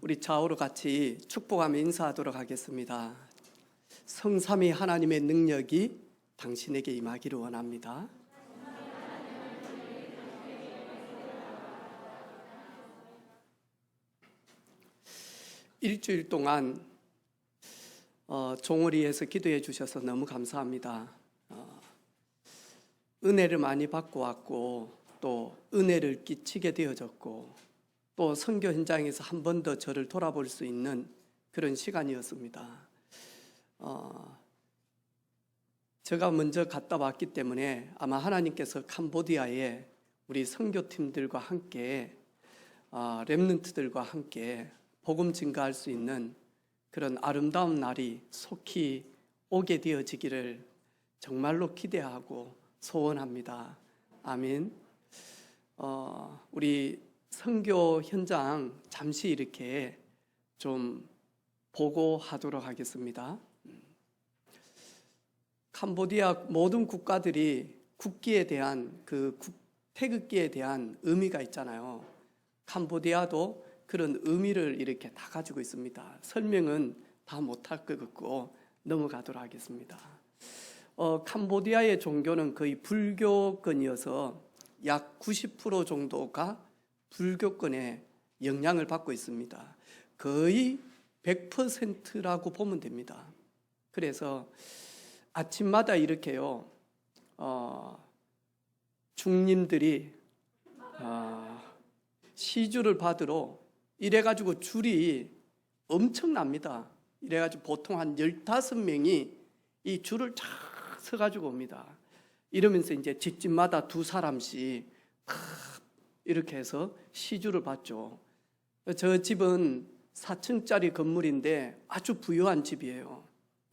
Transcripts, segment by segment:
우리 좌우로 같이 축복하며 인사하도록 하겠습니다. 성삼위 하나님의 능력이 당신에게 임하기를 원합니다. 일주일 동안 종오리에서 기도해 주셔서 너무 감사합니다. 은혜를 많이 받고 왔고 또 은혜를 끼치게 되어졌고 또 선교 현장에서 한 번 더 저를 돌아볼 수 있는 그런 시간이었습니다. 제가 먼저 갔다 왔기 때문에 아마 하나님께서 캄보디아에 우리 선교팀들과 함께 렘넌트들과 함께 복음 증거할 수 있는 그런 아름다운 날이 속히 오게 되어지기를 정말로 기대하고 소원합니다. 아멘. 우리 선교 현장 잠시 이렇게 좀 보고하도록 하겠습니다. 캄보디아 모든 국가들이 국기에 대한 태극기에 대한 의미가 있잖아요. 캄보디아도 그런 의미를 이렇게 다 가지고 있습니다. 설명은 다 못할 것 같고 넘어가도록 하겠습니다. 캄보디아의 종교는 거의 불교권이어서 약 90% 정도가 불교권에 영향을 받고 있습니다. 거의 100%라고 보면 됩니다. 그래서 아침마다 이렇게요, 중림들이 시주를 받으러 이래가지고 줄이 엄청납니다. 이래가지고 보통 한 15명이 이 줄을 쫙 서가지고 옵니다. 이러면서 이제 집집마다 2사람씩 이렇게 해서 시주를 받죠. 저 집은 4층짜리 건물인데 아주 부유한 집이에요.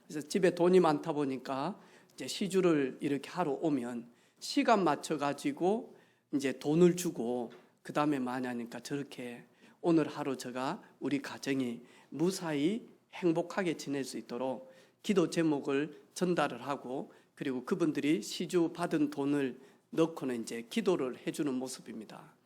그래서 집에 돈이 많다 보니까 이제 시주를 이렇게 하러 오면 시간 맞춰가지고 이제 돈을 주고 그 다음에 많이 하니까 저렇게 오늘 하루 제가 우리 가정이 무사히 행복하게 지낼 수 있도록 기도 제목을 전달을 하고 그리고 그분들이 시주 받은 돈을 넣고는 이제 기도를 해주는 모습입니다.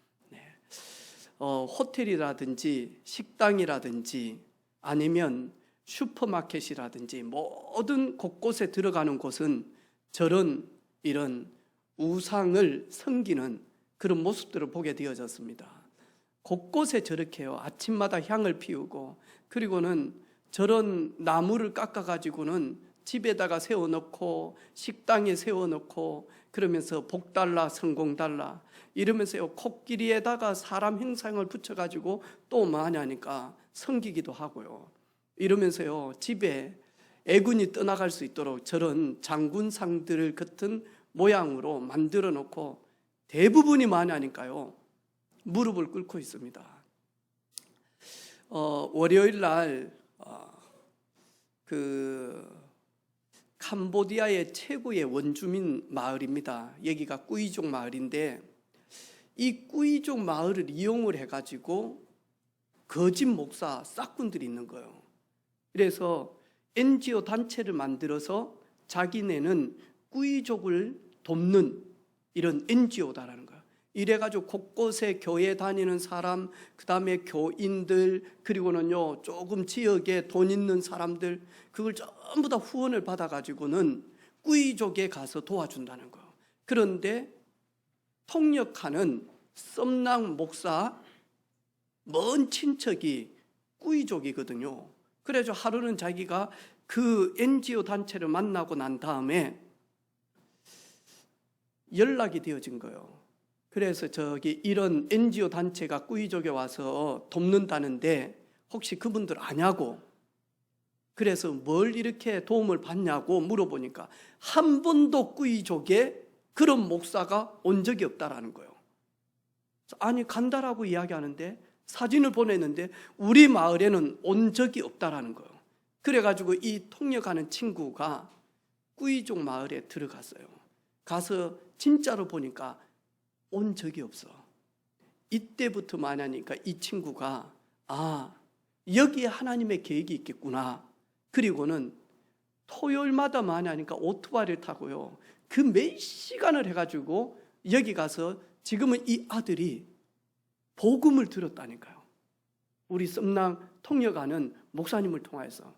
호텔이라든지 식당이라든지 아니면 슈퍼마켓이라든지 모든 곳곳에 들어가는 곳은 이런 우상을 섬기는 그런 모습들을 보게 되어졌습니다. 곳곳에 저렇게요, 아침마다 향을 피우고 그리고는 저런 나무를 깎아가지고는 집에다가 세워놓고 식당에 세워놓고 그러면서 복 달라 성공 달라 이러면서요 코끼리에다가 사람 형상을 붙여가지고 또 많이 하니까 섬기기도 하고요. 이러면서요 집에 애군이 떠나갈 수 있도록 저런 장군상들 같은 모양으로 만들어 놓고 대부분이 많이 하니까요 무릎을 꿇고 있습니다. 월요일 날 캄보디아의 최고의 원주민 마을입니다. 여기가 꾸이족 마을인데 이 꾸이족 마을을 이용을 해가지고 거짓 목사 싹군들이 있는 거예요. 그래서 NGO 단체를 만들어서 자기네는 꾸이족을 돕는 이런 NGO다라는 거예요. 이래가지고 곳곳에 교회 다니는 사람, 그 다음에 교인들, 그리고는요 조금 지역에 돈 있는 사람들 그걸 전부 다 후원을 받아가지고는 꾸이족에 가서 도와준다는 거예요. 그런데 통역하는 썸낭 목사 먼 친척이 꾸이족이거든요. 그래서 하루는 자기가 그 NGO 단체를 만나고 난 다음에 연락이 되어진 거예요. 그래서 이런 NGO 단체가 꾸이족에 와서 돕는다는데 혹시 그분들 아냐고, 그래서 뭘 이렇게 도움을 받냐고 물어보니까 한 번도 꾸이족에 그런 목사가 온 적이 없다라는 거예요. 아니 간다라고 이야기하는데 사진을 보냈는데 우리 마을에는 온 적이 없다라는 거예요. 그래가지고 이 통역하는 친구가 꾸이족 마을에 들어갔어요. 가서 진짜로 보니까 온 적이 없어. 이때부터 만나니까 이 친구가 여기에 하나님의 계획이 있겠구나. 그리고는 토요일마다 만나니까 오토바이를 타고요 그 몇 시간을 해가지고 여기 가서 지금은 이 아들이 복음을 들었다니까요. 우리 썸남 통역하는 목사님을 통해서.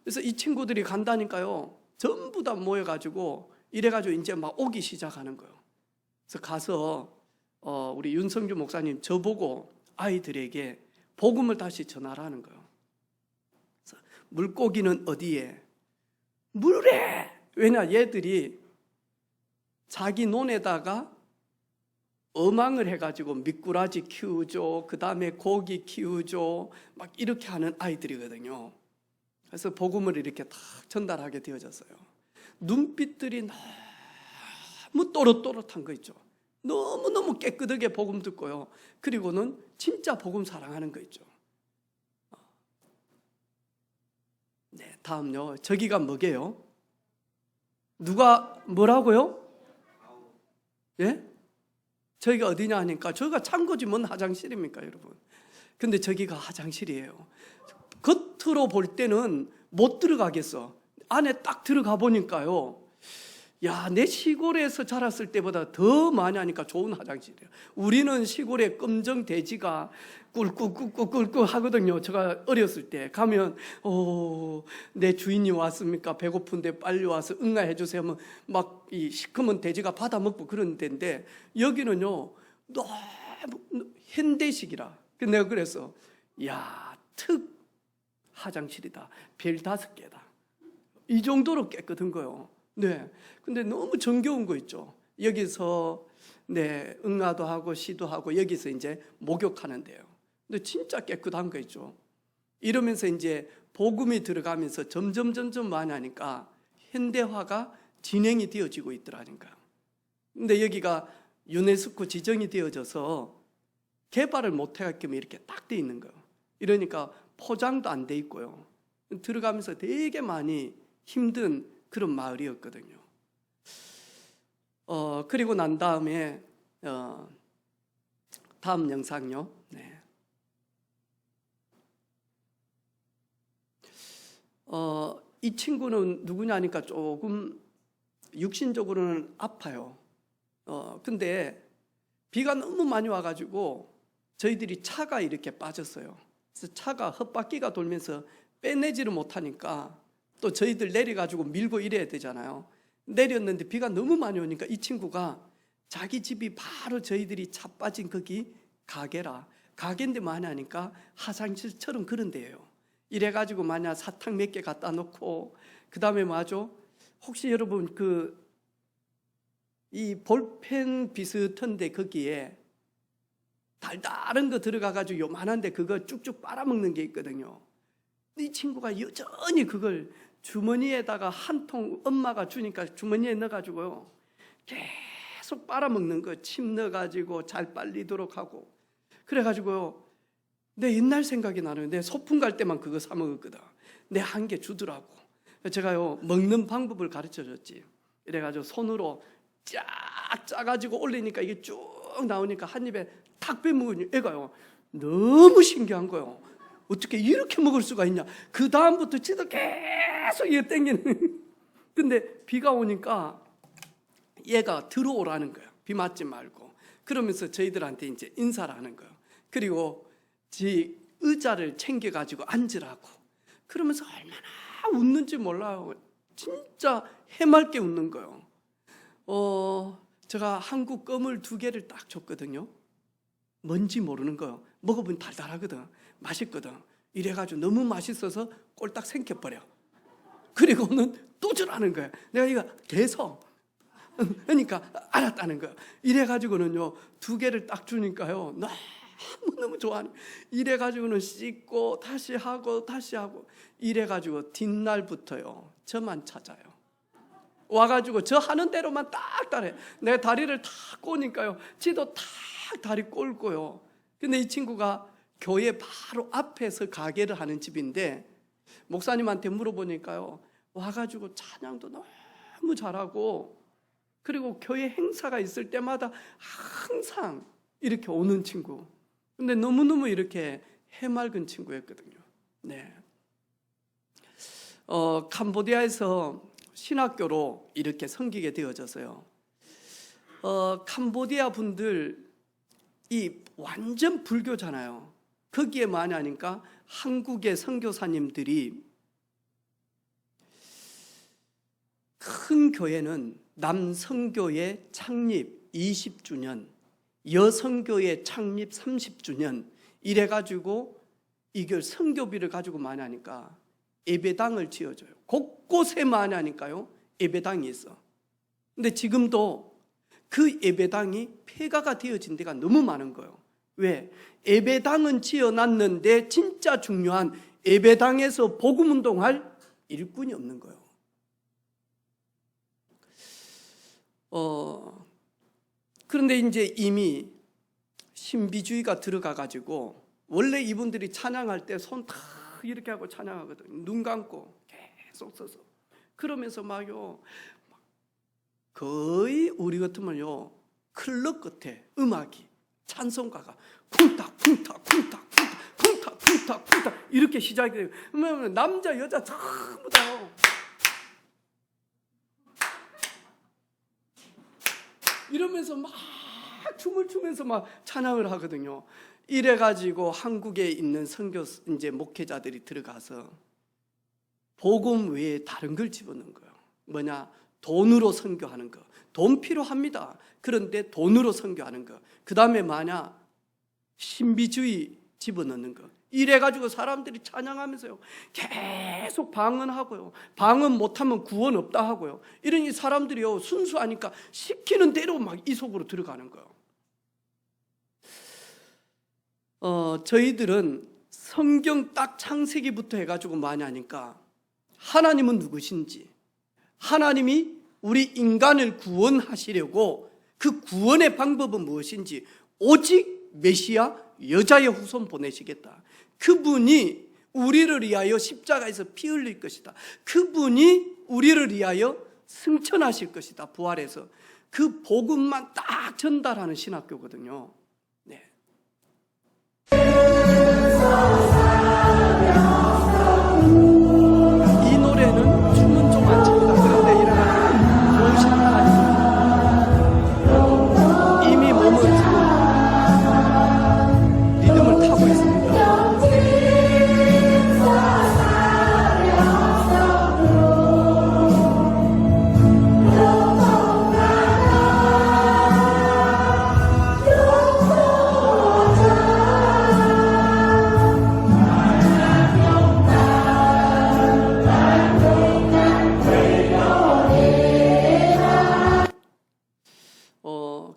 그래서 이 친구들이 간다니까요. 전부 다 모여가지고 이래가지고 이제 막 오기 시작하는 거예요. 그래서 가서 우리 윤성주 목사님 저보고 아이들에게 복음을 다시 전하라는 거예요. 그래서 물고기는 어디에? 물에! 왜냐, 얘들이 자기 논에다가 어망을 해가지고 미꾸라지 키우죠. 그 다음에 고기 키우죠. 막 이렇게 하는 아이들이거든요. 그래서 복음을 이렇게 다 전달하게 되어졌어요. 눈빛들이 너무 또렷또렷한 거 있죠. 너무너무 깨끗하게 복음 듣고요. 그리고는 진짜 복음 사랑하는 거 있죠. 네, 다음요. 저기가 뭐게요? 누가 뭐라고요? 예? 저기가 어디냐 하니까 저기가 창고지 뭔 화장실입니까, 여러분? 근데 저기가 화장실이에요. 겉으로 볼 때는 못 들어가겠어. 안에 딱 들어가 보니까요. 야, 내 시골에서 자랐을 때보다 더 많이 하니까 좋은 화장실이에요. 우리는 시골에 검정 돼지가 꿀꿀꿀꿀꿀 하거든요. 제가 어렸을 때 가면 내 주인이 왔습니까? 배고픈데 빨리 와서 응가해 주세요 하면 막 이 시커먼 돼지가 받아먹고 그런 데인데 여기는요 너무 현대식이라. 내가 그래서 야, 특 화장실이다. 별 5개다. 이 정도로 깨끗한 거예요. 네. 근데 너무 정겨운 거 있죠. 여기서 네, 응아도 하고 시도 하고 여기서 이제 목욕하는데요. 근데 진짜 깨끗한 거 있죠. 이러면서 이제 복음이 들어가면서 점점 많이 하니까 현대화가 진행이 되어지고 있더라니까요. 근데 여기가 유네스코 지정이 되어져서 개발을 못 해가지고 이렇게 딱 돼 있는 거예요. 이러니까 포장도 안 돼 있고요. 들어가면서 되게 많이 힘든 그런 마을이었거든요. 그리고 난 다음에 다음 영상요. 네. 이 친구는 누구냐니까 조금 육신적으로는 아파요. 근데 비가 너무 많이 와가지고 저희들이 차가 이렇게 빠졌어요. 그래서 차가 헛바퀴가 돌면서 빼내지를 못하니까 또 저희들 내려가지고 밀고 이래야 되잖아요. 내렸는데 비가 너무 많이 오니까 이 친구가 자기 집이 바로 저희들이 차 빠진 거기 가게라. 가게인데 많이 하니까 화장실처럼 그런 데예요. 이래가지고 만약 사탕 몇 개 갖다 놓고 그 다음에 뭐하죠? 혹시 여러분 이 볼펜 비슷한데 거기에 달달한 거 들어가가지고 요만한데 그거 쭉쭉 빨아먹는 게 있거든요. 이 친구가 여전히 그걸 주머니에다가 한 통 엄마가 주니까 주머니에 넣어가지고요 계속 빨아먹는 거, 침 넣어가지고 잘 빨리도록 하고. 그래가지고요 내 옛날 생각이 나는. 내 소풍 갈 때만 그거 사 먹었거든. 내 한 개 주더라고. 제가요 먹는 방법을 가르쳐 줬지. 이래가지고 손으로 쫙 짜가지고 올리니까 이게 쭉 나오니까 한 입에 탁 빼먹으니 애가요 너무 신기한 거예요. 어떻게 이렇게 먹을 수가 있냐. 그 다음부터 지도 계속 이게 땡기는. 근데 비가 오니까 얘가 들어오라는 거예요. 비 맞지 말고. 그러면서 저희들한테 이제 인사를 하는 거예요. 그리고 지 의자를 챙겨가지고 앉으라고. 그러면서 얼마나 웃는지 몰라요. 진짜 해맑게 웃는 거예요. 제가 한국 껌을 2개를 딱 줬거든요. 뭔지 모르는 거예요. 먹어보면 달달하거든. 맛있거든. 이래가지고 너무 맛있어서 꼴딱 생겨버려. 그리고는 또 주라는 거예요. 내가 이거 계속 그러니까 알았다는 거예요. 이래가지고는요 2개를 딱 주니까요 너무 좋아하는. 이래가지고는 씻고 다시 하고 이래가지고 뒷날부터요 저만 찾아요. 와가지고 저 하는 대로만 딱 따라해. 내 다리를 탁 꼬니까요 지도 탁 다리 꼴고요. 근데 이 친구가 교회 바로 앞에서 가게를 하는 집인데 목사님한테 물어보니까요 와가지고 찬양도 너무 잘하고 그리고 교회 행사가 있을 때마다 항상 이렇게 오는 친구. 근데 너무너무 이렇게 해맑은 친구였거든요. 네. 캄보디아에서 신학교로 이렇게 섬기게 되어졌어요. 캄보디아 분들 이 완전 불교잖아요. 거기에 많이 하니까 한국의 선교사님들이 큰 교회는 남선교회 창립 20주년, 여선교회 창립 30주년 이래가지고 이걸 선교비를 가지고 많이 하니까 예배당을 지어줘요. 곳곳에 많이 하니까요, 예배당이 있어. 근데 지금도 그 예배당이 폐가가 되어진 데가 너무 많은 거예요. 왜? 예배당은 지어놨는데 진짜 중요한 예배당에서 복음운동할 일꾼이 없는 거예요. 그런데 이제 이미 신비주의가 들어가가지고 원래 이분들이 찬양할 때 손 다 이렇게 하고 찬양하거든요. 눈 감고 계속 서서. 그러면서 막요, 거의 우리 같으면요, 클럽 끝에 음악이, 찬송가가 쿵탁 쿵탁 쿵탁 쿵탁 쿵탁 쿵탁 쿵탁 이렇게 시작이 돼요. 그러면 남자 여자 전부 다요, 이러면서 막 춤을 추면서 막 찬양을 하거든요. 이래가지고 한국에 있는 선교 이제 목회자들이 들어가서 복음 외에 다른 걸 집어넣은 거예요. 뭐냐? 돈으로 선교하는 거. 돈 필요합니다. 그런데 돈으로 선교하는 거. 그 다음에 뭐냐? 신비주의 집어넣는 거. 이래가지고 사람들이 찬양하면서요, 계속 방언하고요, 방언 못하면 구원 없다 하고요, 이러니 사람들이요 순수하니까 시키는 대로 막 이 속으로 들어가는 거예요. 저희들은 성경 딱 창세기부터 해가지고 많이 하니까 하나님은 누구신지, 하나님이 우리 인간을 구원하시려고 그 구원의 방법은 무엇인지, 오직 메시아 여자의 후손 보내시겠다. 그분이 우리를 위하여 십자가에서 피 흘릴 것이다. 그분이 우리를 위하여 승천하실 것이다. 부활해서. 그 복음만 딱 전달하는 신학교거든요. 네. 이 노래는 춤은 좀 안 춥니다. 그런데 일어나면 좋으신 하나님, 이미 몸은 지금 리듬을 타고 있습니다.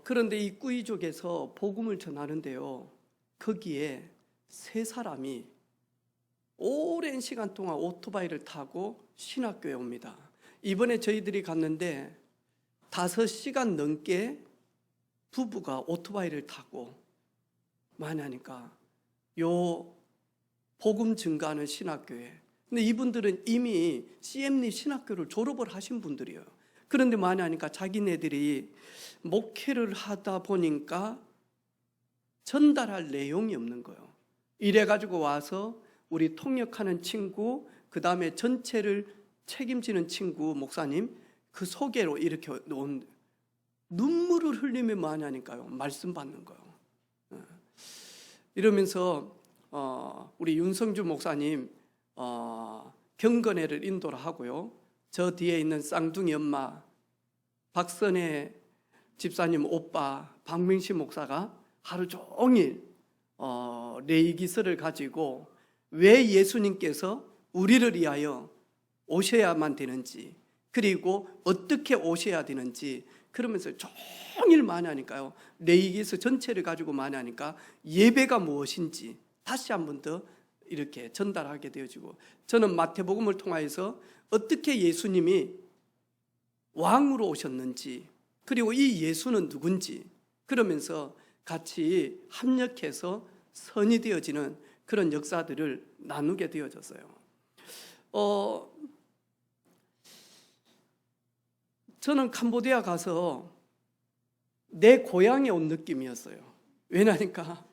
그런데 이 꾸이족에서 복음을 전하는데요, 거기에 세 사람이 오랜 시간 동안 오토바이를 타고 신학교에 옵니다. 이번에 저희들이 갔는데 5시간 넘게 부부가 오토바이를 타고 많이 하니까 요 복음 증가하는 신학교에, 근데 이분들은 이미 CM리 신학교를 졸업을 하신 분들이에요. 그런데 많이 하니까 자기네들이 목회를 하다 보니까 전달할 내용이 없는 거예요. 이래가지고 와서 우리 통역하는 친구, 그 다음에 전체를 책임지는 친구, 목사님, 그 소개로 이렇게 놓은, 눈물을 흘리며 많이 하니까요, 말씀 받는 거예요. 이러면서 우리 윤성주 목사님 경건회를 인도를 하고요, 저 뒤에 있는 쌍둥이 엄마 박선혜 집사님 오빠 박명시 목사가 하루 종일 레이기서를 가지고 왜 예수님께서 우리를 위하여 오셔야만 되는지, 그리고 어떻게 오셔야 되는지, 그러면서 종일 많이 하니까요, 레이기서 전체를 가지고 많이 하니까 예배가 무엇인지 다시 한 번 더 이렇게 전달하게 되어지고, 저는 마태복음을 통하여서 어떻게 예수님이 왕으로 오셨는지, 그리고 이 예수는 누군지, 그러면서 같이 합력해서 선이 되어지는 그런 역사들을 나누게 되어졌어요. 저는 캄보디아 가서 내 고향에 온 느낌이었어요. 왜냐니까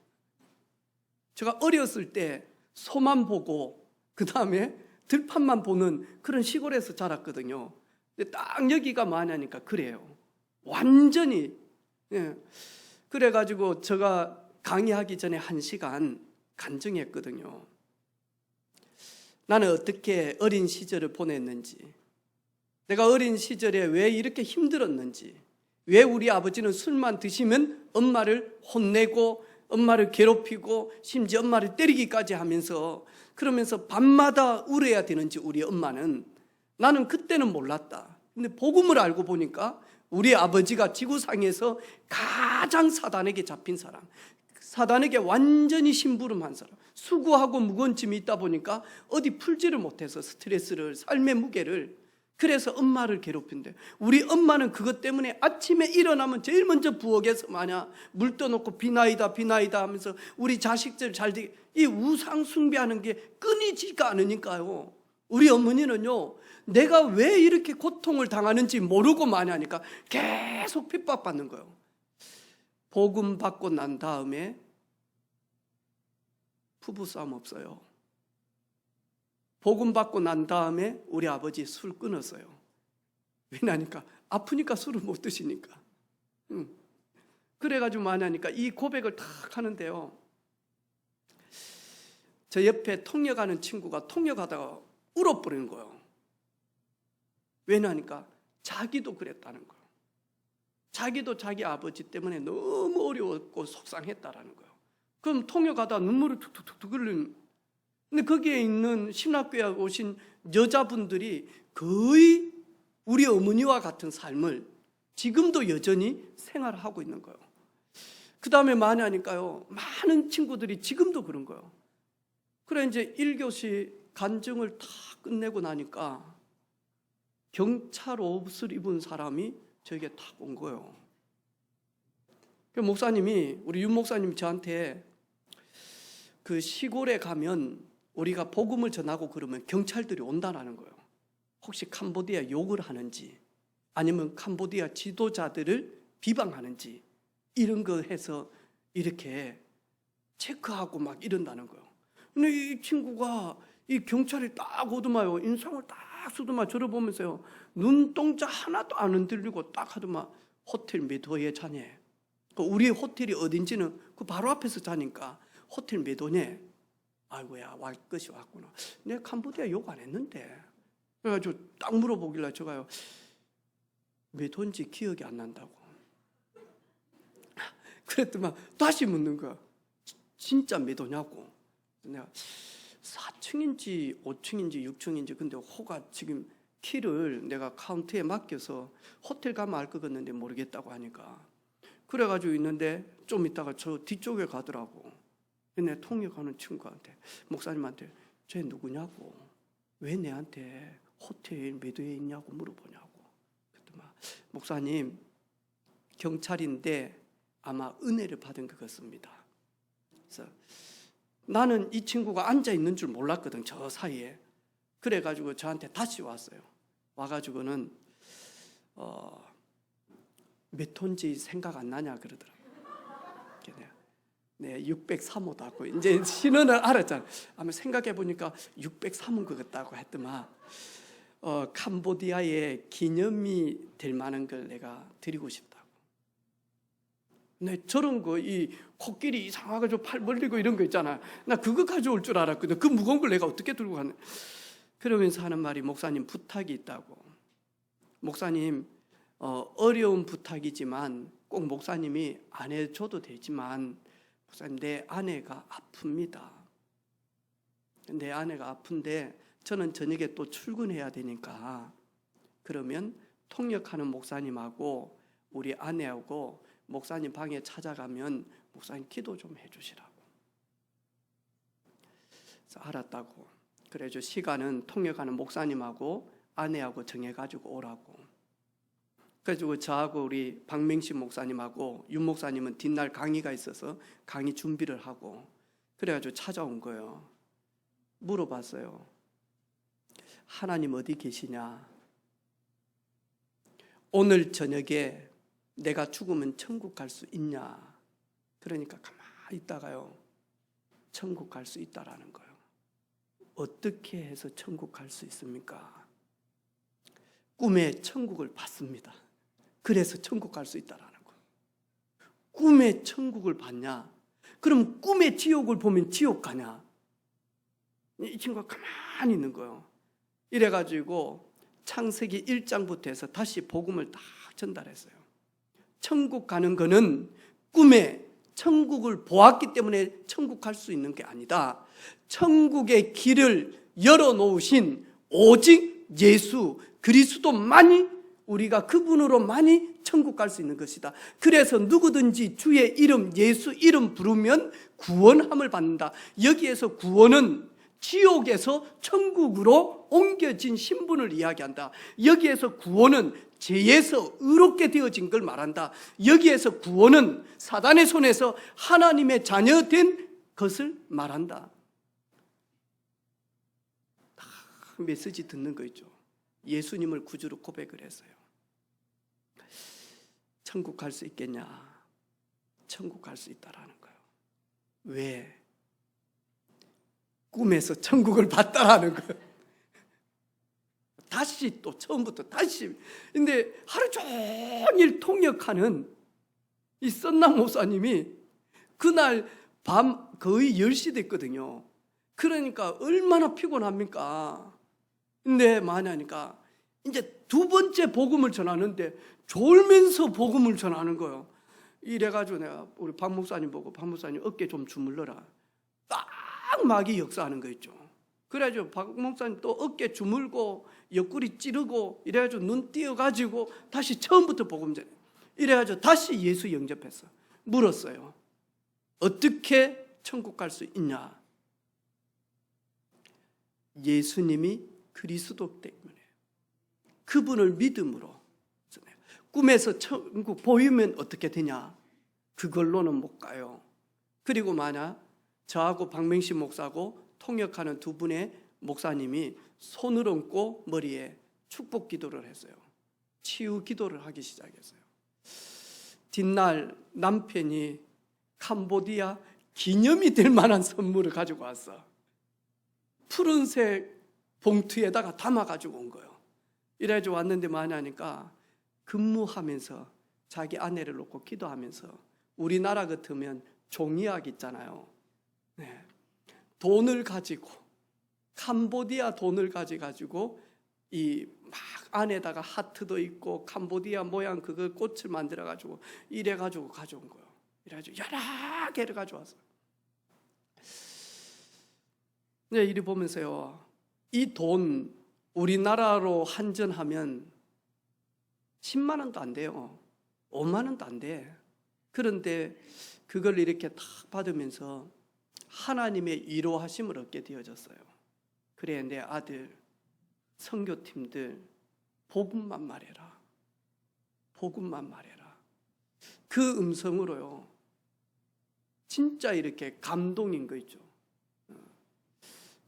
제가 어렸을 때 소만 보고 그 다음에 들판만 보는 그런 시골에서 자랐거든요. 근데 딱 여기가 많으니까 그래요. 완전히. 예. 그래가지고 제가 강의하기 전에 1시간 간증했거든요. 나는 어떻게 어린 시절을 보냈는지, 내가 어린 시절에 왜 이렇게 힘들었는지, 왜 우리 아버지는 술만 드시면 엄마를 혼내고 엄마를 괴롭히고 심지어 엄마를 때리기까지 하면서 그러면서 밤마다 울어야 되는지 우리 엄마는, 나는 그때는 몰랐다. 근데 복음을 알고 보니까 우리 아버지가 지구상에서 가장 사단에게 잡힌 사람, 사단에게 완전히 심부름한 사람, 수고하고 무거운 짐이 있다 보니까 어디 풀지를 못해서 스트레스를, 삶의 무게를, 그래서 엄마를 괴롭힌대. 우리 엄마는 그것 때문에 아침에 일어나면 제일 먼저 부엌에서 물 떠놓고 비나이다 비나이다 하면서 우리 자식들 잘 되게, 이 우상 숭배하는 게 끊이지가 않으니까요. 우리 어머니는요, 내가 왜 이렇게 고통을 당하는지 모르고 하니까 계속 핍박받는 거예요. 복음 받고 난 다음에 부부싸움 없어요. 복음 받고 난 다음에 우리 아버지 술 끊었어요. 왜냐니까 아프니까 술을 못 드시니까. 그래가지고 하니까 이 고백을 탁 하는데요, 저 옆에 통역하는 친구가 통역하다가 울어버리는 거예요. 왜냐니까 자기도 그랬다는 거예요. 자기도 자기 아버지 때문에 너무 어려웠고 속상했다라는 거예요. 그럼 통역하다 눈물을 툭툭툭 흘리는, 근데 거기에 있는 신학교에 오신 여자분들이 거의 우리 어머니와 같은 삶을 지금도 여전히 생활하고 있는 거예요. 그 다음에 하니까요, 많은 친구들이 지금도 그런 거예요. 그래 이제 1교시 간증을 다 끝내고 나니까 경찰 옷을 입은 사람이 저에게 딱 온 거예요. 목사님이, 우리 윤 목사님이 저한테 그 시골에 가면 우리가 복음을 전하고 그러면 경찰들이 온다는 거예요. 혹시 캄보디아 욕을 하는지 아니면 캄보디아 지도자들을 비방하는지 이런 거 해서 이렇게 체크하고 막 이런다는 거예요. 근데 이 친구가 이 경찰이 딱 오더만요, 인상을 딱 쓰더만 저를 보면서요, 눈동자 하나도 안 흔들리고 딱 하더만, 호텔 몇 호에 자네? 우리 호텔이 어딘지는 그 바로 앞에서 자니까 호텔 몇 호네? 아이고야, 와 것이 왔구나. 내가 캄보디아 욕 안 했는데. 그래가지고 딱 물어보길래 제가요, 몇 호인지 기억이 안 난다고. 그랬더만 다시 묻는 거야. 진짜 몇 호냐고. 내가 4층인지 5층인지 6층인지, 근데 호가 지금 키를 내가 카운트에 맡겨서 호텔 가면 알 것 같는데 모르겠다고 하니까, 그래가지고 있는데 좀 있다가 저 뒤쪽에 가더라고. 내 통역하는 친구한테, 목사님한테, 쟤 누구냐고, 왜 내한테 호텔 몇 호에 있냐고 물어보냐고. 그랬더니 목사님, 경찰인데 아마 은혜를 받은 것 같습니다. 그래서 나는 이 친구가 앉아 있는 줄 몰랐거든, 저 사이에. 그래가지고 저한테 다시 왔어요. 와가지고는 몇 톤지 생각 안 나냐 그러더라고요. 네, 603호다고 이제 신원을 알았잖아. 아마 생각해 보니까 603인 것 같다고 했더만, 캄보디아의 기념이 될 만한 걸 내가 드리고 싶다고. 네, 저런 거, 이 코끼리 이상하게 팔 벌리고 이런 거 있잖아. 나 그거 가져올 줄 알았거든. 그 무거운 걸 내가 어떻게 들고 가는? 그러면서 하는 말이, 목사님 부탁이 있다고. 목사님, 어려운 부탁이지만 꼭 목사님이 안 해줘도 되지만, 목사님, 내 아내가 아픕니다. 내 아내가 아픈데 저는 저녁에 또 출근해야 되니까, 그러면 통역하는 목사님하고 우리 아내하고 목사님 방에 찾아가면 목사님 기도 좀 해주시라고. 그래서 알았다고. 그래서 시간은 통역하는 목사님하고 아내하고 정해가지고 오라고. 그래가지고 저하고 우리 박명식 목사님하고 윤 목사님은 뒷날 강의가 있어서 강의 준비를 하고, 그래가지고 찾아온 거예요. 물어봤어요. 하나님 어디 계시냐? 오늘 저녁에 내가 죽으면 천국 갈 수 있냐? 그러니까 가만히 있다가요, 천국 갈 수 있다라는 거예요. 어떻게 해서 천국 갈 수 있습니까? 꿈에 천국을 봤습니다. 그래서 천국 갈 수 있다라는 거예요. 꿈에 천국을 봤냐? 그럼 꿈의 지옥을 보면 지옥 가냐? 이 친구가 가만히 있는 거예요. 이래가지고 창세기 1장부터 해서 다시 복음을 다 전달했어요. 천국 가는 거는 꿈에 천국을 보았기 때문에 천국 갈 수 있는 게 아니다. 천국의 길을 열어놓으신 오직 예수 그리스도만이, 우리가 그분으로만이 천국 갈 수 있는 것이다. 그래서 누구든지 주의 이름, 예수 이름 부르면 구원함을 받는다. 여기에서 구원은 지옥에서 천국으로 옮겨진 신분을 이야기한다. 여기에서 구원은 죄에서 의롭게 되어진 걸 말한다. 여기에서 구원은 사단의 손에서 하나님의 자녀된 것을 말한다. 다 메시지 듣는 거 있죠. 예수님을 구주로 고백을 했어요. 천국 갈 수 있겠냐? 천국 갈 수 있다라는 거예요. 왜? 꿈에서 천국을 봤다라는 거예요. 다시 또 처음부터 다시. 근데 하루 종일 통역하는 이 썬남 목사님이 그날 밤 거의 10시 됐거든요. 그러니까 얼마나 피곤합니까? 근데 뭐하냐니까 이제 두 번째 복음을 전하는데 졸면서 복음을 전하는 거예요. 이래가지고 내가 우리 박 목사님 보고, 박 목사님 어깨 좀 주물러라. 딱 마귀 역사하는 거 있죠. 그래가지고 박 목사님 또 어깨 주물고 옆구리 찌르고 이래가지고 눈 띄어가지고 다시 처음부터 복음 전해. 이래가지고 다시 예수 영접했어. 물었어요. 어떻게 천국 갈 수 있냐? 예수님이 그리스도 때문에, 그분을 믿음으로. 꿈에서 천국 보이면 어떻게 되냐? 그걸로는 못 가요. 그리고 만약 저하고 박명식 목사하고 통역하는 두 분의 목사님이 손을 얹고 머리에 축복 기도를 했어요. 치유 기도를 하기 시작했어요. 뒷날 남편이 캄보디아 기념이 될 만한 선물을 가지고 왔어. 푸른색 봉투에다가 담아가지고 온 거예요. 이래가지고 왔는데 뭐하냐니까 근무하면서 자기 아내를 놓고 기도하면서, 우리나라 같으면 종이학 있잖아요. 네. 돈을 가지고, 캄보디아 돈을 가지고 이 막 안에다가 하트도 있고 캄보디아 모양 그걸 꽃을 만들어 가지고 이래 가지고 가져온 거예요. 이래 가지고 여러 개를 가져왔어요. 네, 이리 보면서요, 이 돈 우리나라로 환전하면 10만 원도 안 돼요. 5만 원도 안 돼. 그런데 그걸 이렇게 탁 받으면서 하나님의 위로하심을 얻게 되어졌어요. 그래, 내 아들, 선교팀들 복음만 말해라. 복음만 말해라. 그 음성으로요, 진짜 이렇게 감동인 거 있죠.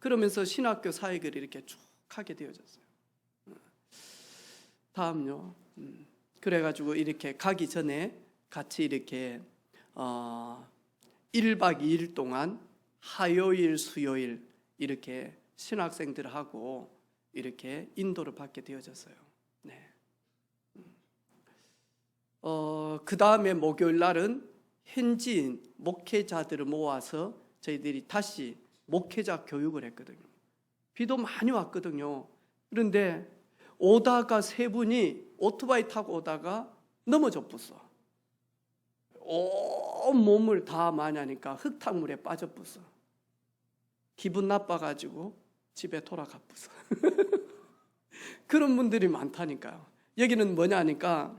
그러면서 신학교 사역을 이렇게 쭉 하게 되어졌어요. 다음요. 그래가지고 이렇게 가기 전에 같이 이렇게 1박 2일 동안 화요일, 수요일 이렇게 신학생들하고 이렇게 인도를 받게 되어졌어요. 네. 그 다음에 목요일 날은 현지인 목회자들을 모아서 저희들이 다시 목회자 교육을 했거든요. 비도 많이 왔거든요. 그런데 오다가 세 분이 오토바이 타고 오다가 넘어져 붙어. 온 몸을 다 많이 하니까 흙탕물에 빠져 붙어. 기분 나빠가지고 집에 돌아가 붙어. 그런 분들이 많다니까요. 여기는 뭐냐 하니까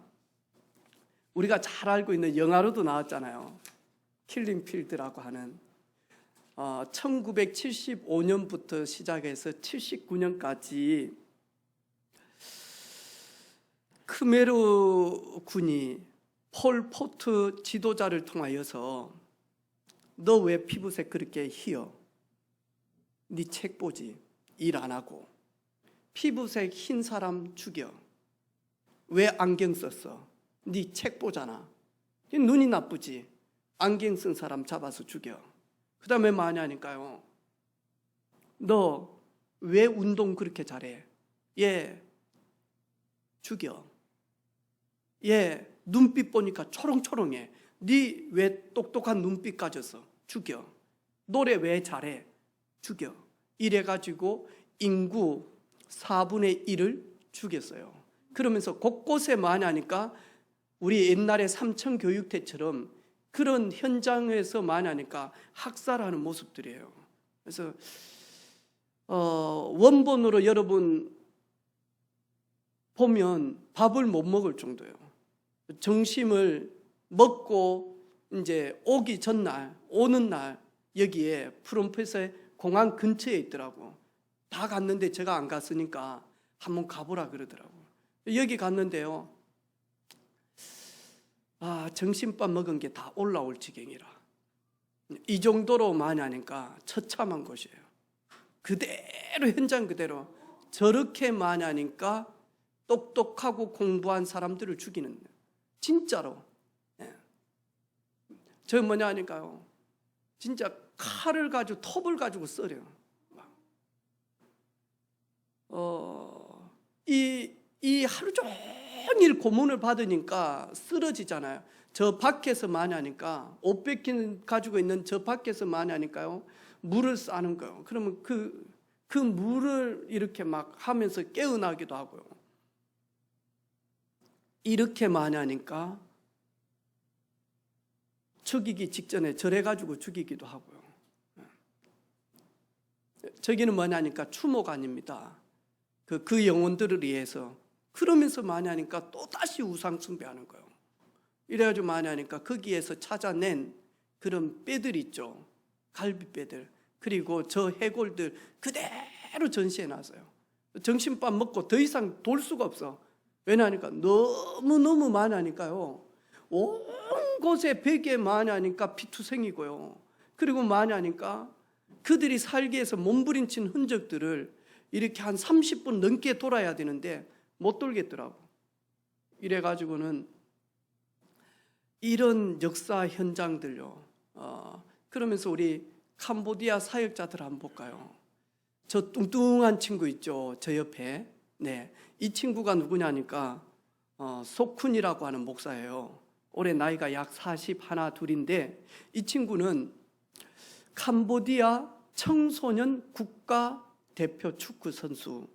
우리가 잘 알고 있는 영화로도 나왔잖아요. 킬링필드라고 하는 1975년부터 시작해서 79년까지 크메르 군이 폴 포트 지도자를 통하여서 너 왜 피부색 그렇게 희어? 네 책 보지. 일 안 하고. 피부색 흰 사람 죽여. 왜 안경 썼어? 네 책 보잖아. 눈이 나쁘지. 안경 쓴 사람 잡아서 죽여. 그 다음에 뭐하냐니까요, 너 왜 운동 그렇게 잘해? 얘 죽여. 얘 눈빛 보니까 초롱초롱해. 네 왜 똑똑한 눈빛 가졌어? 죽여. 노래 왜 잘해? 죽여. 이래가지고 인구 4분의 1을 죽였어요. 그러면서 곳곳에 많이 하니까 우리 옛날에 삼천교육대처럼 그런 현장에서 많이 하니까 학살하는 모습들이에요. 그래서 원본으로 여러분 보면 밥을 못 먹을 정도예요. 점심을 먹고 이제 오기 전날, 오는 날 여기에 프롬페서의 공항 근처에 있더라고. 다 갔는데 제가 안 갔으니까 한번 가보라 그러더라고요. 여기 갔는데요. 점심밥 먹은 게 다 올라올 지경이라. 이 정도로 많이 하니까 처참한 곳이에요. 그대로 현장 그대로 저렇게 많이 하니까 똑똑하고 공부한 사람들을 죽이는 거예요. 진짜로. 저 뭐냐 하니까요. 진짜 칼을 가지고 톱을 가지고 썰어요. 이 하루 종일 고문을 받으니까 쓰러지잖아요. 저 밖에서 많이 하니까 옷 뺏긴 가지고 있는 저 밖에서 많이 하니까요. 물을 싸는 거예요. 그러면 그 물을 이렇게 막 하면서 깨어나기도 하고요. 이렇게 많이 하니까 죽이기 직전에 절해가지고 죽이기도 하고요. 저기는 뭐냐니까 추모가 아닙니다. 그 영혼들을 위해서. 그러면서 많이 하니까 또다시 우상 숭배하는 거예요. 이래가지고 많이 하니까 거기에서 찾아낸 그런 뼈들 있죠. 갈비뼈들. 그리고 저 해골들 그대로 전시해 놨어요. 점심밥 먹고 더 이상 돌 수가 없어. 왜냐하니까 너무너무 많이 하니까요. 온 곳에 베개 많이 하니까 피투성이고요. 그리고 많이 하니까 그들이 살기 위해서 몸부림친 흔적들을 이렇게 한 30분 넘게 돌아야 되는데 못 돌겠더라고. 이래가지고는 이런 역사 현장들요. 그러면서 우리 캄보디아 사역자들 한번 볼까요? 저 뚱뚱한 친구 있죠. 저 옆에. 네, 이 친구가 누구냐니까 소쿤이라고 하는 목사예요. 올해 나이가 약 41, 2인데 이 친구는 캄보디아 청소년 국가대표 축구 선수,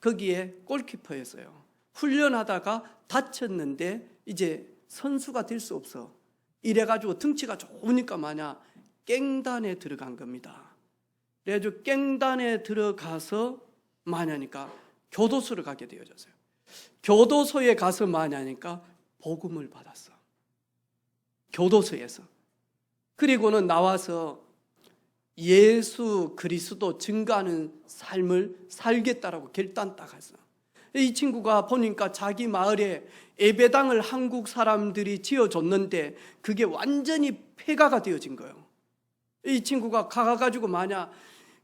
거기에 골키퍼였어요. 훈련하다가 다쳤는데 이제 선수가 될 수 없어. 이래가지고 등치가 좋으니까 마냐 깽단에 들어간 겁니다. 그래가지고 깽단에 들어가서 마냐니까 교도소를 가게 되어졌어요. 교도소에 가서 마냐니까 복음을 받았어. 교도소에서. 그리고는 나와서 예수 그리스도 증거하는 삶을 살겠다라고 결단 딱 했어. 이 친구가 보니까 자기 마을에 예배당을 한국 사람들이 지어줬는데 그게 완전히 폐가가 되어진 거예요. 이 친구가 가가지고 만약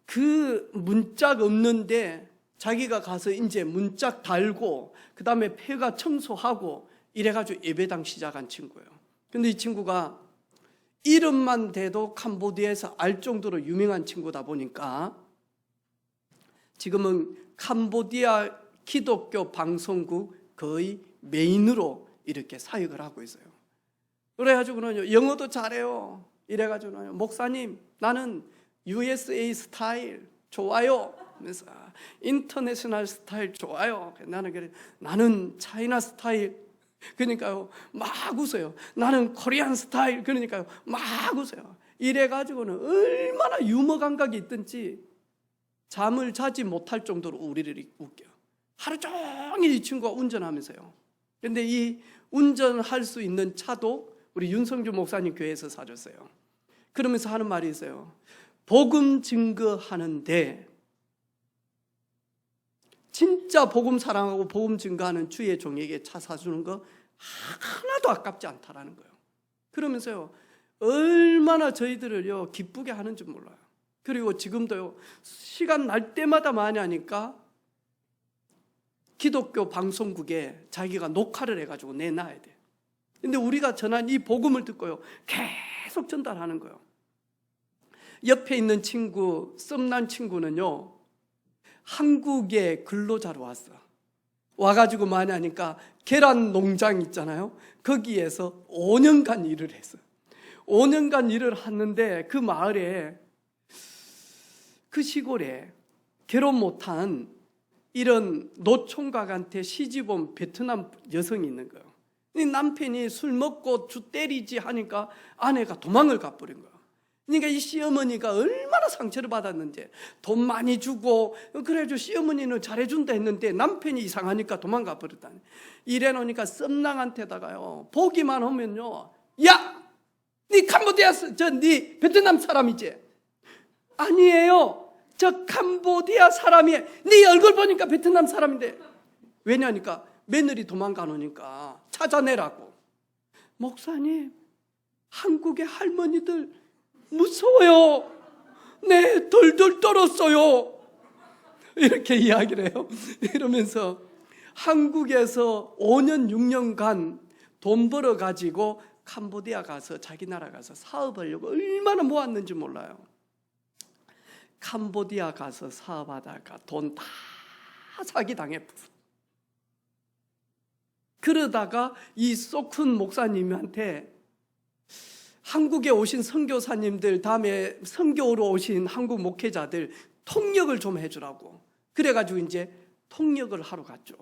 그 문짝 없는데 자기가 가서 이제 문짝 달고 그 다음에 폐가 청소하고 이래가지고 예배당 시작한 친구예요. 근데 이 친구가 이름만 대도 캄보디아에서 알 정도로 유명한 친구다 보니까 지금은 캄보디아 기독교 방송국 거의 메인으로 이렇게 사역을 하고 있어요. 그래가지고는 영어도 잘해요. 이래가지고는 목사님 나는 USA 스타일 좋아요. 그래서 인터내셔널 스타일 좋아요. 나는 차이나 스타일. 그러니까요 막 웃어요. 나는 코리안 스타일. 그러니까요 막 웃어요. 이래가지고는 얼마나 유머 감각이 있든지 잠을 자지 못할 정도로 우리를 웃겨. 하루 종일 이 친구가 운전하면서요. 그런데 이 운전할 수 있는 차도 우리 윤성주 목사님 교회에서 사줬어요. 그러면서 하는 말이 있어요. 복음 증거하는데 진짜 복음 사랑하고 복음 증거하는 주의 종에게 차 사주는 거 하나도 아깝지 않다라는 거예요. 그러면서요 얼마나 저희들을요 기쁘게 하는지 몰라요. 그리고 지금도요 시간 날 때마다 많이 하니까 기독교 방송국에 자기가 녹화를 해가지고 내놔야 돼. 근데 우리가 전한 이 복음을 듣고요 계속 전달하는 거예요. 옆에 있는 친구, 썸난 친구는요 한국에 근로자로 왔어. 와가지고 많이 하니까 계란 농장 있잖아요. 거기에서 5년간 일을 했어. 5년간 일을 했는데 그 마을에, 그 시골에 결혼 못한 이런 노총각한테 시집온 베트남 여성이 있는 거예요. 이 남편이 술 먹고 주 때리지 하니까 아내가 도망을 가버린 거예요. 그러니까 이 시어머니가 얼마나 상처를 받았는지, 돈 많이 주고 그래가지고 시어머니는 잘해준다 했는데 남편이 이상하니까 도망가 버렸다. 이래 놓으니까 썸낭한테다가요, 보기만 하면요, 야! 니 캄보디아, 니 베트남 사람이지? 아니에요, 저 캄보디아 사람이에요. 네 얼굴 보니까 베트남 사람인데. 왜냐니까 며느리 도망가노니까 찾아내라고. 목사님, 한국의 할머니들 무서워요. 네, 덜덜 떨었어요. 이렇게 이야기를 해요. 이러면서 한국에서 5년 6년간 돈 벌어 가지고 캄보디아 가서, 자기 나라 가서 사업하려고 얼마나 모았는지 몰라요. 캄보디아 가서 사업하다가 돈 다 사기당해. 그러다가 이 소쿤 목사님한테 한국에 오신 선교사님들, 다음에 선교로 오신 한국 목회자들 통역을 좀 해주라고. 그래가지고 이제 통역을 하러 갔죠.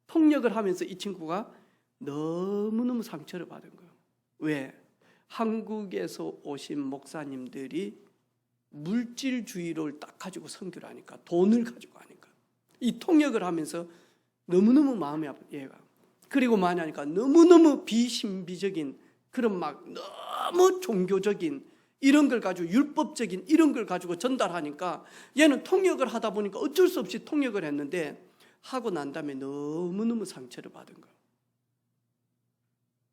통역을 하면서 이 친구가 너무너무 상처를 받은 거예요. 왜? 한국에서 오신 목사님들이 물질주의를 딱 가지고 선교를 하니까, 돈을 가지고 하니까. 이 통역을 하면서 너무너무 마음이 아픈 얘가. 그리고 뭐냐니까 너무너무 비신비적인 그런 막 너무 종교적인 이런 걸 가지고, 율법적인 이런 걸 가지고 전달하니까 얘는 통역을 하다 보니까 어쩔 수 없이 통역을 했는데, 하고 난 다음에 너무너무 상처를 받은 거예요.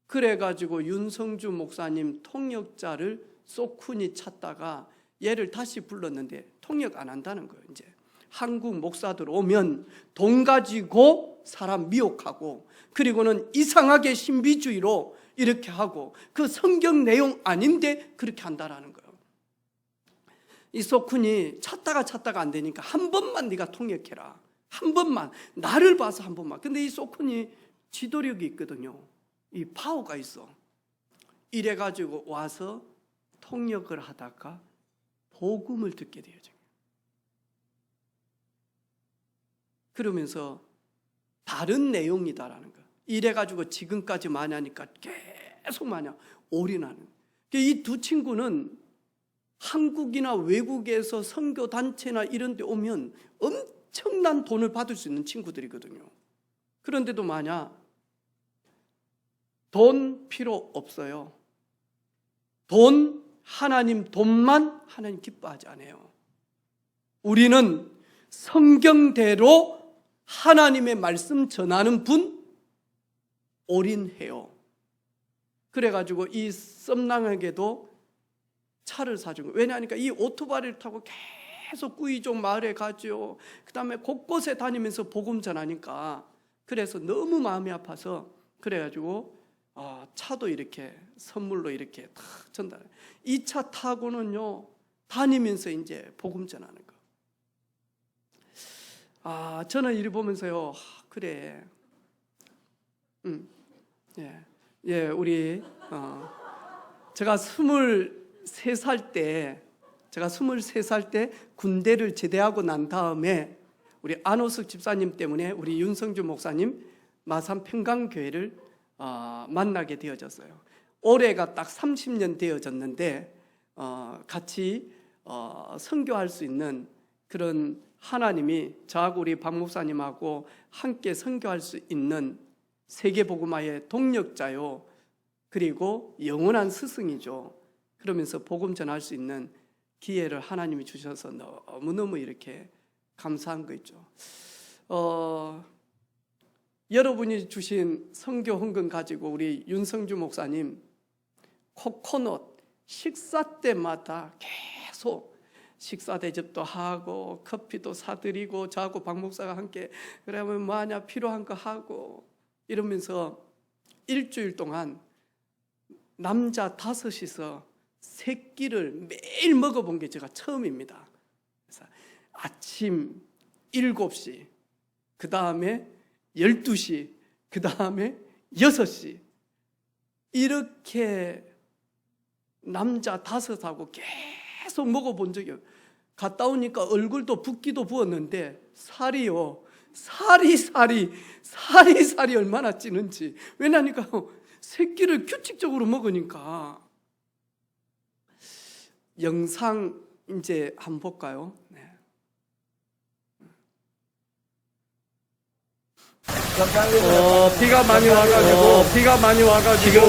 그래가지고 윤성주 목사님 통역자를 소쿤이 찾다가 얘를 다시 불렀는데 통역 안 한다는 거예요. 이제 한국 목사들 오면 돈 가지고 사람 미혹하고, 그리고는 이상하게 신비주의로 이렇게 하고, 그 성경 내용 아닌데 그렇게 한다라는 거예요. 이 소쿤이 찾다가 안 되니까 한 번만 네가 통역해라. 한 번만, 나를 봐서 한 번만. 근데 이 소쿤이 지도력이 있거든요. 이 파워가 있어. 이래가지고 와서 통역을 하다가 복음을 듣게 돼요. 그러면서 다른 내용이다라는 거. 이래가지고 지금까지 많이 하니까 계속 많이 올인하는. 이 두 친구는 한국이나 외국에서 선교단체나 이런 데 오면 엄청난 돈을 받을 수 있는 친구들이거든요. 그런데도 만약 돈 필요 없어요. 하나님 돈만 하나님 기뻐하지 않아요. 우리는 성경대로 하나님의 말씀 전하는 분 올인해요. 그래가지고 이 썸낭에게도 차를 사준 거예요. 왜냐하니까 이 오토바이를 타고 계속 구이족 마을에 가죠. 그 다음에 곳곳에 다니면서 복음 전하니까, 그래서 너무 마음이 아파서 그래가지고 차도 이렇게 선물로 이렇게 다 전달해. 이 차 타고는요 다니면서 이제 복음 전하는 거. 저는 이를 보면서요, 그래, 우리 제가 23살 때 군대를 제대하고 난 다음에 우리 안호석 집사님 때문에 우리 윤성주 목사님 마산 평강교회를 만나게 되어졌어요. 올해가 딱 30년 되어졌는데 같이 선교할 수 있는 그런, 하나님이 저하고 우리 박 목사님하고 함께 선교할 수 있는 세계복음화의 동력자요, 그리고 영원한 스승이죠. 그러면서 복음 전할 수 있는 기회를 하나님이 주셔서 너무너무 이렇게 감사한 거 있죠. 여러분이 주신 선교 헌금 가지고 우리 윤성주 목사님 코코넛 식사 때마다 계속 식사 대접도 하고 커피도 사드리고, 저하고 박 목사가 함께 그러면 뭐하냐 필요한 거 하고 이러면서 일주일 동안 남자 5이서 3끼를 매일 먹어본 게 제가 처음입니다. 그래서 아침 7시, 그 다음에 12시, 그 다음에 6시, 이렇게 남자 5하고 계속 먹어본 적이 없어요. 갔다 오니까 얼굴도 붓기도 부었는데 살이요, 살이 얼마나 찌는지. 왜냐니까 새끼를 규칙적으로 먹으니까. 영상 이제 한번 볼까요? 네. 비가 많이 와가지고 지금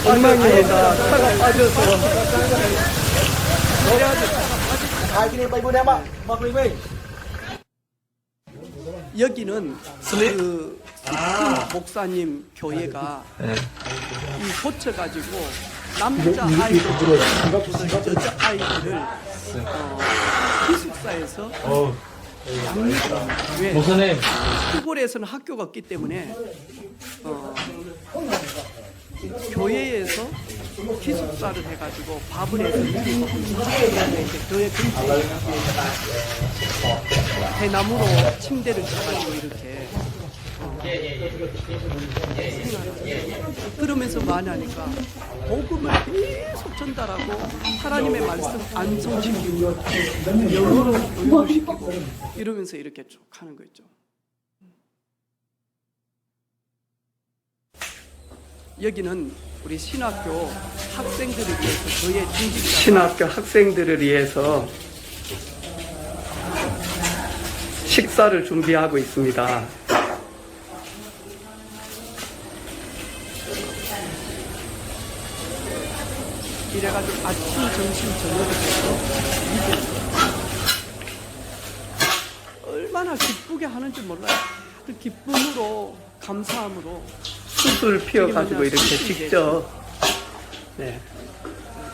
엉망입니다. 차가 빠져서. 여기는 그 목사님 교회가 이 고쳐가지고 남자 아이들, 여자 아이들을 기숙사에서 양육을. 왜? 목사님. 시골에서는 학교가 없기 때문에 교회에서 기숙사를 해가지고 밥을 해서 먹이고 이제 교회 근처에 대나무로 침대를 쳐가지고 이렇게 그러면서 많이 하니까 복음을 계속 전달하고 하나님의 말씀 안송시키고 영어로 교육을 시키고 이러면서 이렇게 쭉 하는 거 있죠. 여기는 우리 신학교 학생들을 위해서 저의 중직자 신학교 학생들을 위해서 식사를 준비하고 있습니다. 이래가지고 아침, 점심, 저녁을 해서 얼마나 기쁘게 하는지 몰라요. 그 기쁨으로, 감사함으로 숯을 피워가지고 이렇게 직접, 네,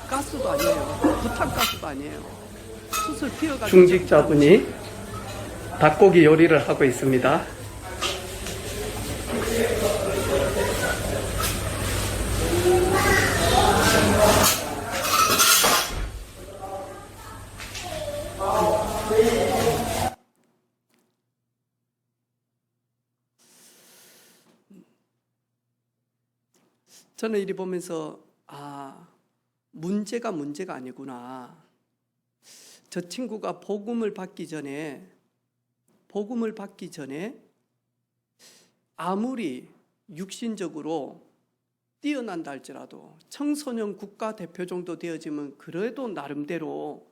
가스도 아니에요. 부탄가스도 아니에요. 숯을 피워가지고 중직자분이 닭고기 요리를 하고 있습니다. 저는 이리 보면서 문제가 아니구나. 저 친구가 복음을 받기 전에 아무리 육신적으로 뛰어난다 할지라도 청소년 국가대표 정도 되어지면 그래도 나름대로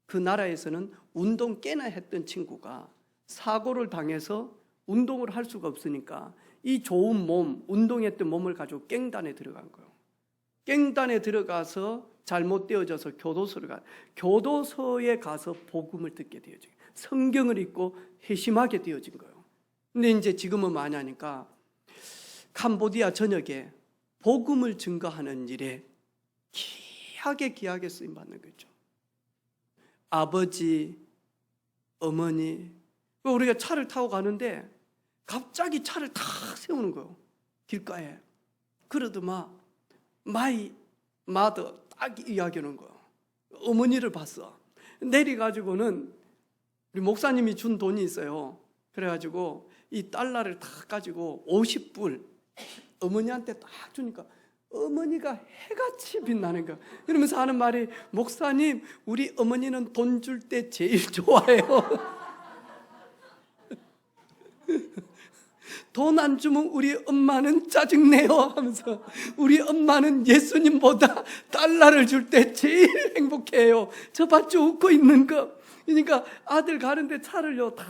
그 나라에서는 운동 꽤나 했던 친구가 사고를 당해서 운동을 할 수가 없으니까 이 좋은 몸, 운동했던 몸을 가지고 깽단에 들어간 거예요. 깽단에 들어가서 잘못되어져서 교도소에 가서 복음을 듣게 되어진 거예요. 성경을 읽고 회심하게 되어진 거예요. 근데 이제 지금은 많이 하니까 캄보디아 전역에 복음을 증거하는 일에 귀하게 쓰임 받는 거죠. 아버지, 어머니, 우리가 차를 타고 가는데 갑자기 차를 탁 세우는 거예요. 길가에. 그러더만 마이 마더 딱 이야기하는 거예요. 어머니를 봤어. 내려가지고는 우리 목사님이 준 돈이 있어요. 그래가지고 이 달러를 딱 가지고 50불 어머니한테 딱 주니까 어머니가 해같이 빛나는 거야. 이러면서 하는 말이, 목사님, 우리 어머니는 돈 줄 때 제일 좋아해요. 돈 안 주면 우리 엄마는 짜증내요 하면서 우리 엄마는 예수님보다 달러를 줄 때 제일 행복해요. 저 밭에 웃고 있는 거. 그러니까 아들 가는데 차를요 다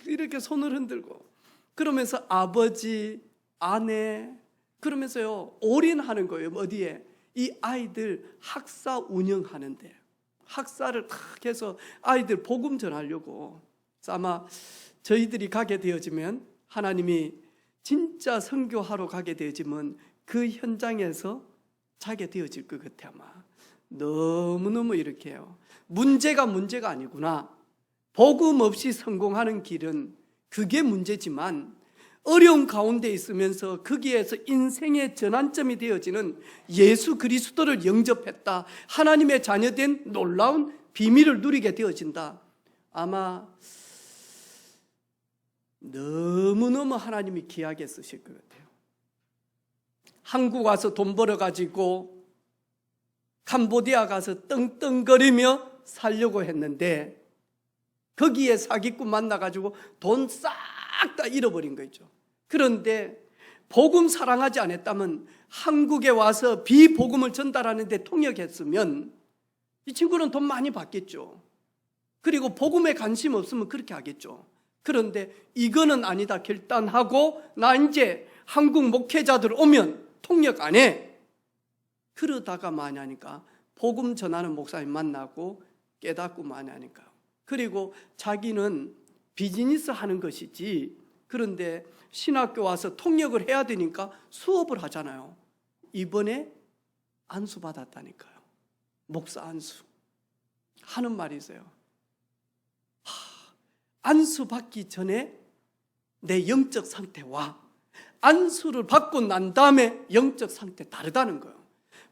이렇게 손을 흔들고 그러면서 아버지, 아내 그러면서요 올인하는 거예요. 어디에? 이 아이들 학사 운영하는데 학사를 탁 해서 아이들 복음 전하려고. 그래서 아마 저희들이 가게 되어지면 하나님이 진짜 선교하러 가게 되어지면 그 현장에서 자게 되어질 것 같아. 아마 너무너무 이렇게 해요. 문제가 아니구나. 복음 없이 성공하는 길은 그게 문제지만 어려운 가운데 있으면서 거기에서 인생의 전환점이 되어지는 예수 그리스도를 영접했다. 하나님의 자녀된 놀라운 비밀을 누리게 되어진다. 아마 너무너무 하나님이 귀하게 쓰실 것 같아요. 한국 와서 돈 벌어가지고 캄보디아 가서 떵떵거리며 살려고 했는데 거기에 사기꾼 만나가지고 돈 싹 다 잃어버린 거죠. 그런데 복음 사랑하지 않았다면 한국에 와서 비복음을 전달하는데 통역했으면 이 친구는 돈 많이 받겠죠. 그리고 복음에 관심 없으면 그렇게 하겠죠. 그런데 이거는 아니다 결단하고 나 이제 한국 목회자들 오면 통역 안 해. 그러다가 많이 하니까 복음 전하는 목사님 만나고 깨닫고 많이 하니까. 그리고 자기는 비즈니스 하는 것이지, 그런데 신학교 와서 통역을 해야 되니까 수업을 하잖아요. 이번에 안수 받았다니까요. 목사 안수. 하는 말이 있어요. 안수 받기 전에 내 영적 상태와 안수를 받고 난 다음에 영적 상태 다르다는 거예요.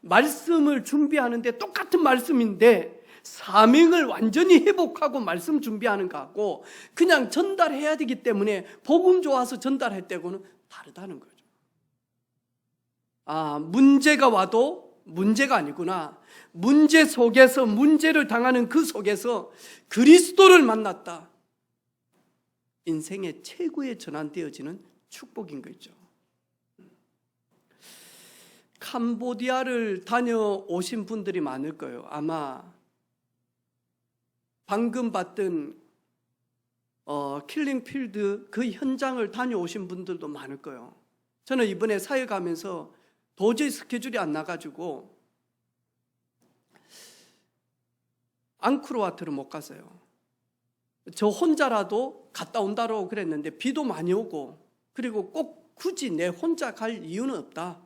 말씀을 준비하는데 똑같은 말씀인데 사명을 완전히 회복하고 말씀 준비하는 거하고 그냥 전달해야 되기 때문에 복음 좋아서 전달할 때고는 다르다는 거죠. 문제가 와도 문제가 아니구나. 문제 속에서 문제를 당하는 그 속에서 그리스도를 만났다. 인생의 최고의 전환되어지는 축복인 거죠. 캄보디아를 다녀오신 분들이 많을 거예요. 아마 방금 봤던 킬링필드 그 현장을 다녀오신 분들도 많을 거예요. 저는 이번에 사회 가면서 도저히 스케줄이 안 나가지고 앙코르와트를 못 갔어요. 저 혼자라도 갔다 온다고 그랬는데 비도 많이 오고, 그리고 꼭 굳이 내 혼자 갈 이유는 없다.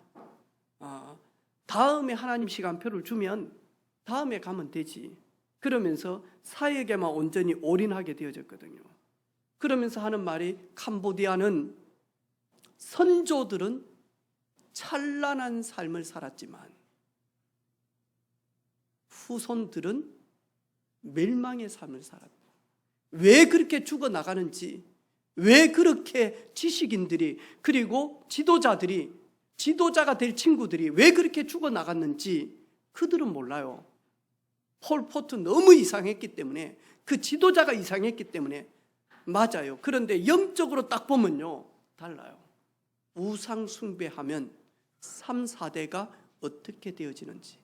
다음에 하나님 시간표를 주면 다음에 가면 되지. 그러면서 사역에만 온전히 올인하게 되어졌거든요. 그러면서 하는 말이, 캄보디아는 선조들은 찬란한 삶을 살았지만 후손들은 멸망의 삶을 살았다. 왜 그렇게 죽어나가는지, 왜 그렇게 지식인들이 그리고 지도자들이, 지도자가 될 친구들이 왜 그렇게 죽어나갔는지 그들은 몰라요. 폴포트 너무 이상했기 때문에, 그 지도자가 이상했기 때문에. 맞아요. 그런데 영적으로 딱 보면요 달라요. 우상 숭배하면 3, 4대가 어떻게 되어지는지,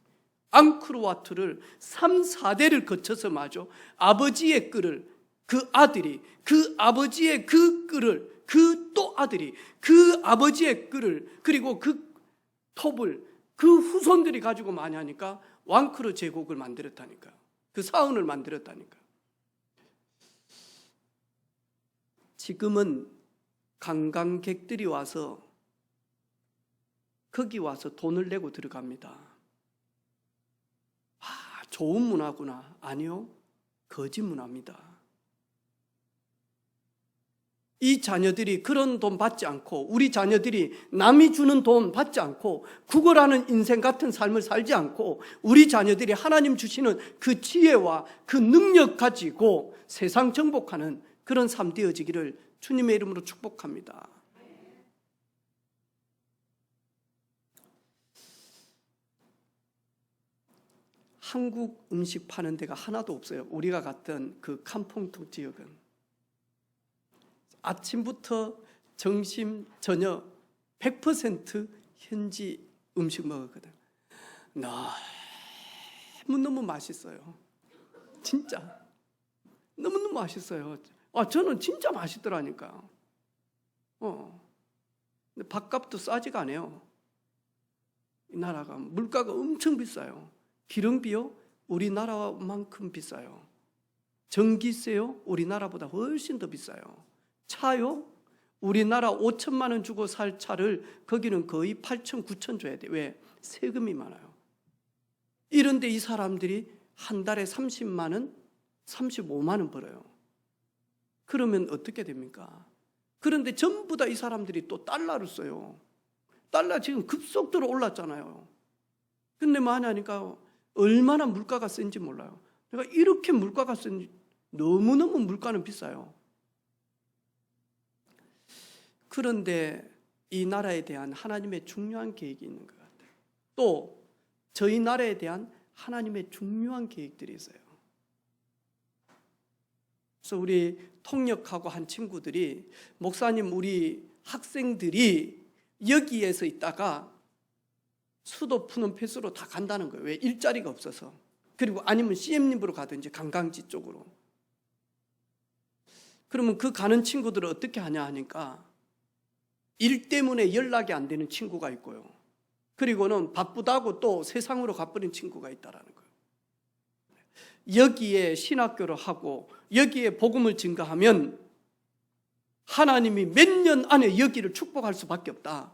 앙코르와트를 3, 4대를 거쳐서 마저 아버지의 끓을 그 아들이, 그 아버지의 그 끓을 그 또 아들이, 그 아버지의 끓을, 그리고 그 톱을 그 후손들이 가지고 많이 하니까 왕크르 제국을 만들었다니까요. 그 사원을 만들었다니까요. 지금은 관광객들이 와서 거기 와서 돈을 내고 들어갑니다. 좋은 문화구나. 아니요, 거짓 문화입니다. 이 자녀들이 그런 돈 받지 않고, 우리 자녀들이 남이 주는 돈 받지 않고 구걸하는 인생 같은 삶을 살지 않고, 우리 자녀들이 하나님 주시는 그 지혜와 그 능력 가지고 세상 정복하는 그런 삶 되어지기를 주님의 이름으로 축복합니다. 한국 음식 파는 데가 하나도 없어요. 우리가 갔던 그 캄퐁톡 지역은 아침부터 점심, 저녁 100% 현지 음식 먹었거든. 너무너무 맛있어요. 진짜 너무너무 맛있어요. 저는 진짜 맛있더라니까. 근데 밥값도 싸지가 않아요. 이 나라가 물가가 엄청 비싸요. 기름비요? 우리나라만큼 비싸요. 전기세요? 우리나라보다 훨씬 더 비싸요. 차요? 우리나라 5천만 원 주고 살 차를 거기는 거의 8천, 9천 줘야 돼. 왜? 세금이 많아요. 이런데 이 사람들이 한 달에 30만 원, 35만 원 벌어요. 그러면 어떻게 됩니까? 그런데 전부 다 이 사람들이 또 달러를 써요. 달러 지금 급속도로 올랐잖아요. 근데 많이 하니까 얼마나 물가가 센지 몰라요. 내가 이렇게 물가가 센지, 너무너무 물가는 비싸요. 그런데 이 나라에 대한 하나님의 중요한 계획이 있는 것 같아요. 또 저희 나라에 대한 하나님의 중요한 계획들이 있어요. 그래서 우리 통역하고 한 친구들이, 목사님, 우리 학생들이 여기에서 있다가 수도 푸는 패스로 다 간다는 거예요. 왜? 일자리가 없어서. 그리고 아니면 CM립으로 가든지 관광지 쪽으로. 그러면 그 가는 친구들은 어떻게 하냐 하니까 일 때문에 연락이 안 되는 친구가 있고요. 그리고는 바쁘다고 또 세상으로 가버린 친구가 있다라는 거예요. 여기에 신학교를 하고 여기에 복음을 증거하면 하나님이 몇 년 안에 여기를 축복할 수밖에 없다.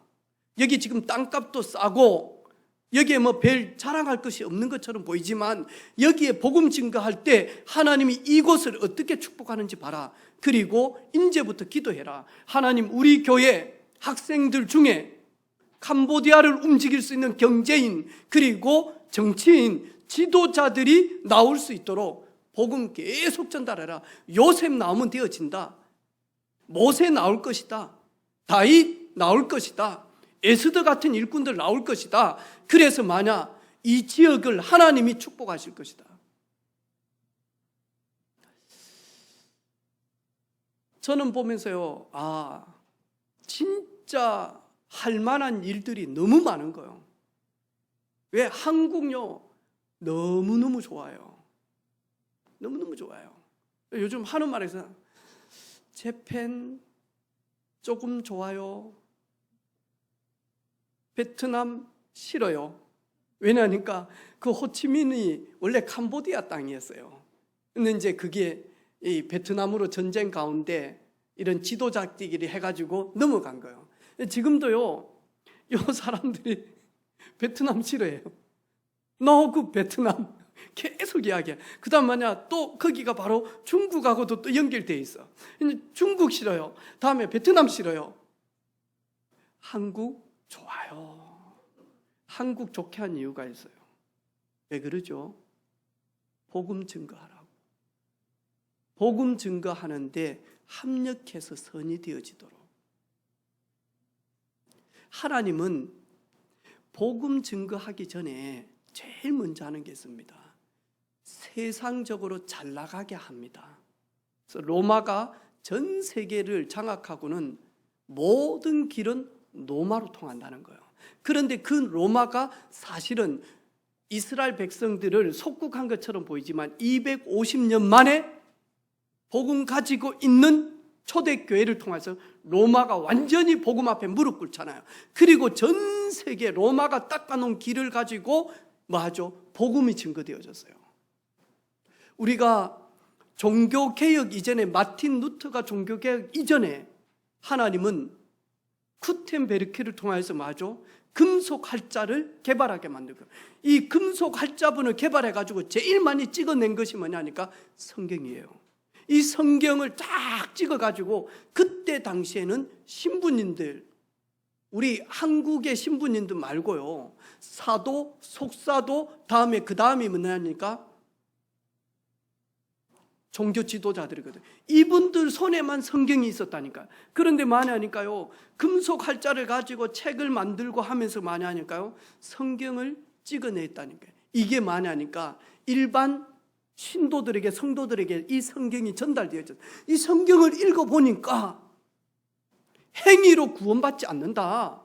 여기 지금 땅값도 싸고 여기에 뭐 별 자랑할 것이 없는 것처럼 보이지만 여기에 복음 증거할 때 하나님이 이곳을 어떻게 축복하는지 봐라. 그리고 이제부터 기도해라. 하나님, 우리 교회 학생들 중에 캄보디아를 움직일 수 있는 경제인 그리고 정치인, 지도자들이 나올 수 있도록 복음 계속 전달해라. 요셉 나오면 되어진다. 모세 나올 것이다. 다윗 나올 것이다. 에스더 같은 일꾼들 나올 것이다. 그래서 만약 이 지역을 하나님이 축복하실 것이다. 저는 보면서요, 진짜 할 만한 일들이 너무 많은 거예요. 왜? 한국요 너무너무 좋아요. 너무너무 좋아요. 요즘 하는 말에서 재팬 조금 좋아요. 베트남 싫어요. 왜냐하니까 그 호치민이 원래 캄보디아 땅이었어요. 근데 이제 그게 이 베트남으로 전쟁 가운데 이런 지도자끼리 해가지고 넘어간 거예요. 지금도요, 요 사람들이 베트남 싫어해요. 너 그 베트남 계속 이야기해. 그 다음 뭐냐, 또 거기가 바로 중국하고도 또 연결돼 있어. 중국 싫어요. 다음에 베트남 싫어요. 한국 좋아요. 한국 좋게 한 이유가 있어요. 왜 그러죠? 복음 증거하라고. 복음 증거하는데 합력해서 선이 되어지도록. 하나님은 복음 증거하기 전에 제일 먼저 하는 게 있습니다. 세상적으로 잘 나가게 합니다. 그래서 로마가 전 세계를 장악하고는 모든 길은 로마로 통한다는 거예요. 그런데 그 로마가 사실은 이스라엘 백성들을 속국한 것처럼 보이지만 250년 만에 복음 가지고 있는 초대교회를 통해서 로마가 완전히 복음 앞에 무릎 꿇잖아요. 그리고 전 세계 로마가 닦아놓은 길을 가지고 뭐하죠? 복음이 증거되어졌어요. 우리가 종교개혁 이전에, 마틴 루터가 종교개혁 이전에 하나님은 쿠텐베르크를 통해서 뭐하죠? 금속 활자를 개발하게 만들고, 이 금속 활자분을 개발해가지고 제일 많이 찍어낸 것이 뭐냐니까 성경이에요. 이 성경을 쫙 찍어가지고 그때 당시에는 신부님들, 우리 한국의 신부님들 말고요, 사도, 속사도, 다음에 그 다음이 뭐냐니까 종교 지도자들이거든. 이분들 손에만 성경이 있었다니까. 그런데 뭐냐니까요, 금속 활자를 가지고 책을 만들고 하면서 뭐냐니까요, 성경을 찍어냈다니까. 이게 뭐냐니까 일반 신도들에게, 성도들에게 이 성경이 전달되어졌어요. 이 성경을 읽어보니까 행위로 구원받지 않는다.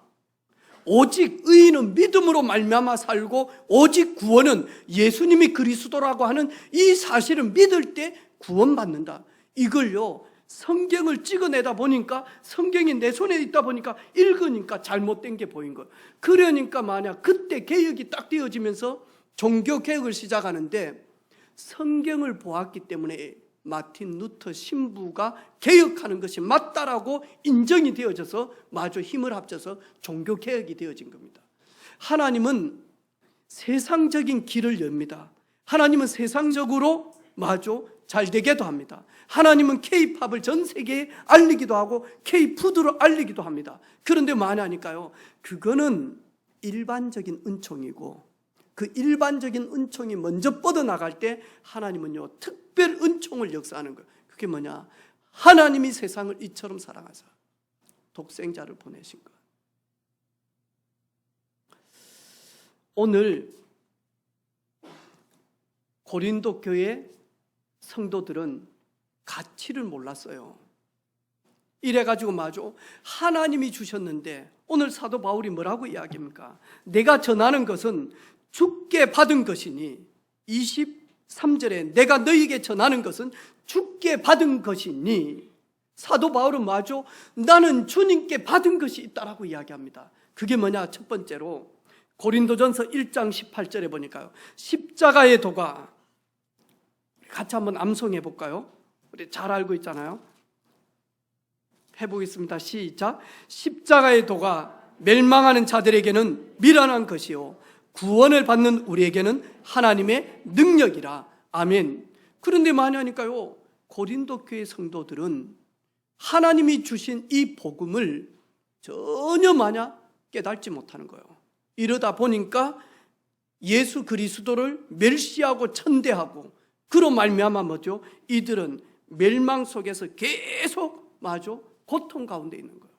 오직 의인은 믿음으로 말미암아 살고 오직 구원은 예수님이 그리스도라고 하는 이 사실을 믿을 때 구원받는다. 이걸요, 성경을 찍어내다 보니까, 성경이 내 손에 있다 보니까 읽으니까 잘못된 게 보인 거예요. 그러니까 만약 그때 개혁이 딱 되어지면서 종교개혁을 시작하는데 성경을 보았기 때문에 마틴 루터 신부가 개혁하는 것이 맞다라고 인정이 되어져서 마저 힘을 합쳐서 종교개혁이 되어진 겁니다. 하나님은 세상적인 길을 엽니다. 하나님은 세상적으로 마저 잘 되게도 합니다. 하나님은 K-팝을 전 세계에 알리기도 하고 K-푸드로 알리기도 합니다. 그런데 뭐하냐니까요, 그거는 일반적인 은총이고, 그 일반적인 은총이 먼저 뻗어나갈 때 하나님은요, 특별 은총을 역사하는 거예요. 그게 뭐냐? 하나님이 세상을 이처럼 사랑하사 독생자를 보내신 것. 오늘 고린도 교회 성도들은 가치를 몰랐어요. 이래가지고 마저 하나님이 주셨는데, 오늘 사도 바울이 뭐라고 이야기합니까? 내가 전하는 것은 주께 받은 것이니, 23절에 내가 너희에게 전하는 것은 주께 받은 것이니, 사도 바울은 마저 나는 주님께 받은 것이 있다라고 이야기합니다. 그게 뭐냐? 첫 번째로 고린도전서 1장 18절에 보니까요, 십자가의 도가, 같이 한번 암송해 볼까요? 우리 잘 알고 있잖아요. 해보겠습니다. 시작. 십자가의 도가 멸망하는 자들에게는 미련한 것이요 구원을 받는 우리에게는 하나님의 능력이라. 아멘. 그런데 만약니까요, 고린도 교회 성도들은 하나님이 주신 이 복음을 전혀 깨달지 못하는 거예요. 이러다 보니까 예수 그리스도를 멸시하고 천대하고, 그로 말미암아 뭐죠? 이들은 멸망 속에서 계속 고통 가운데 있는 거예요.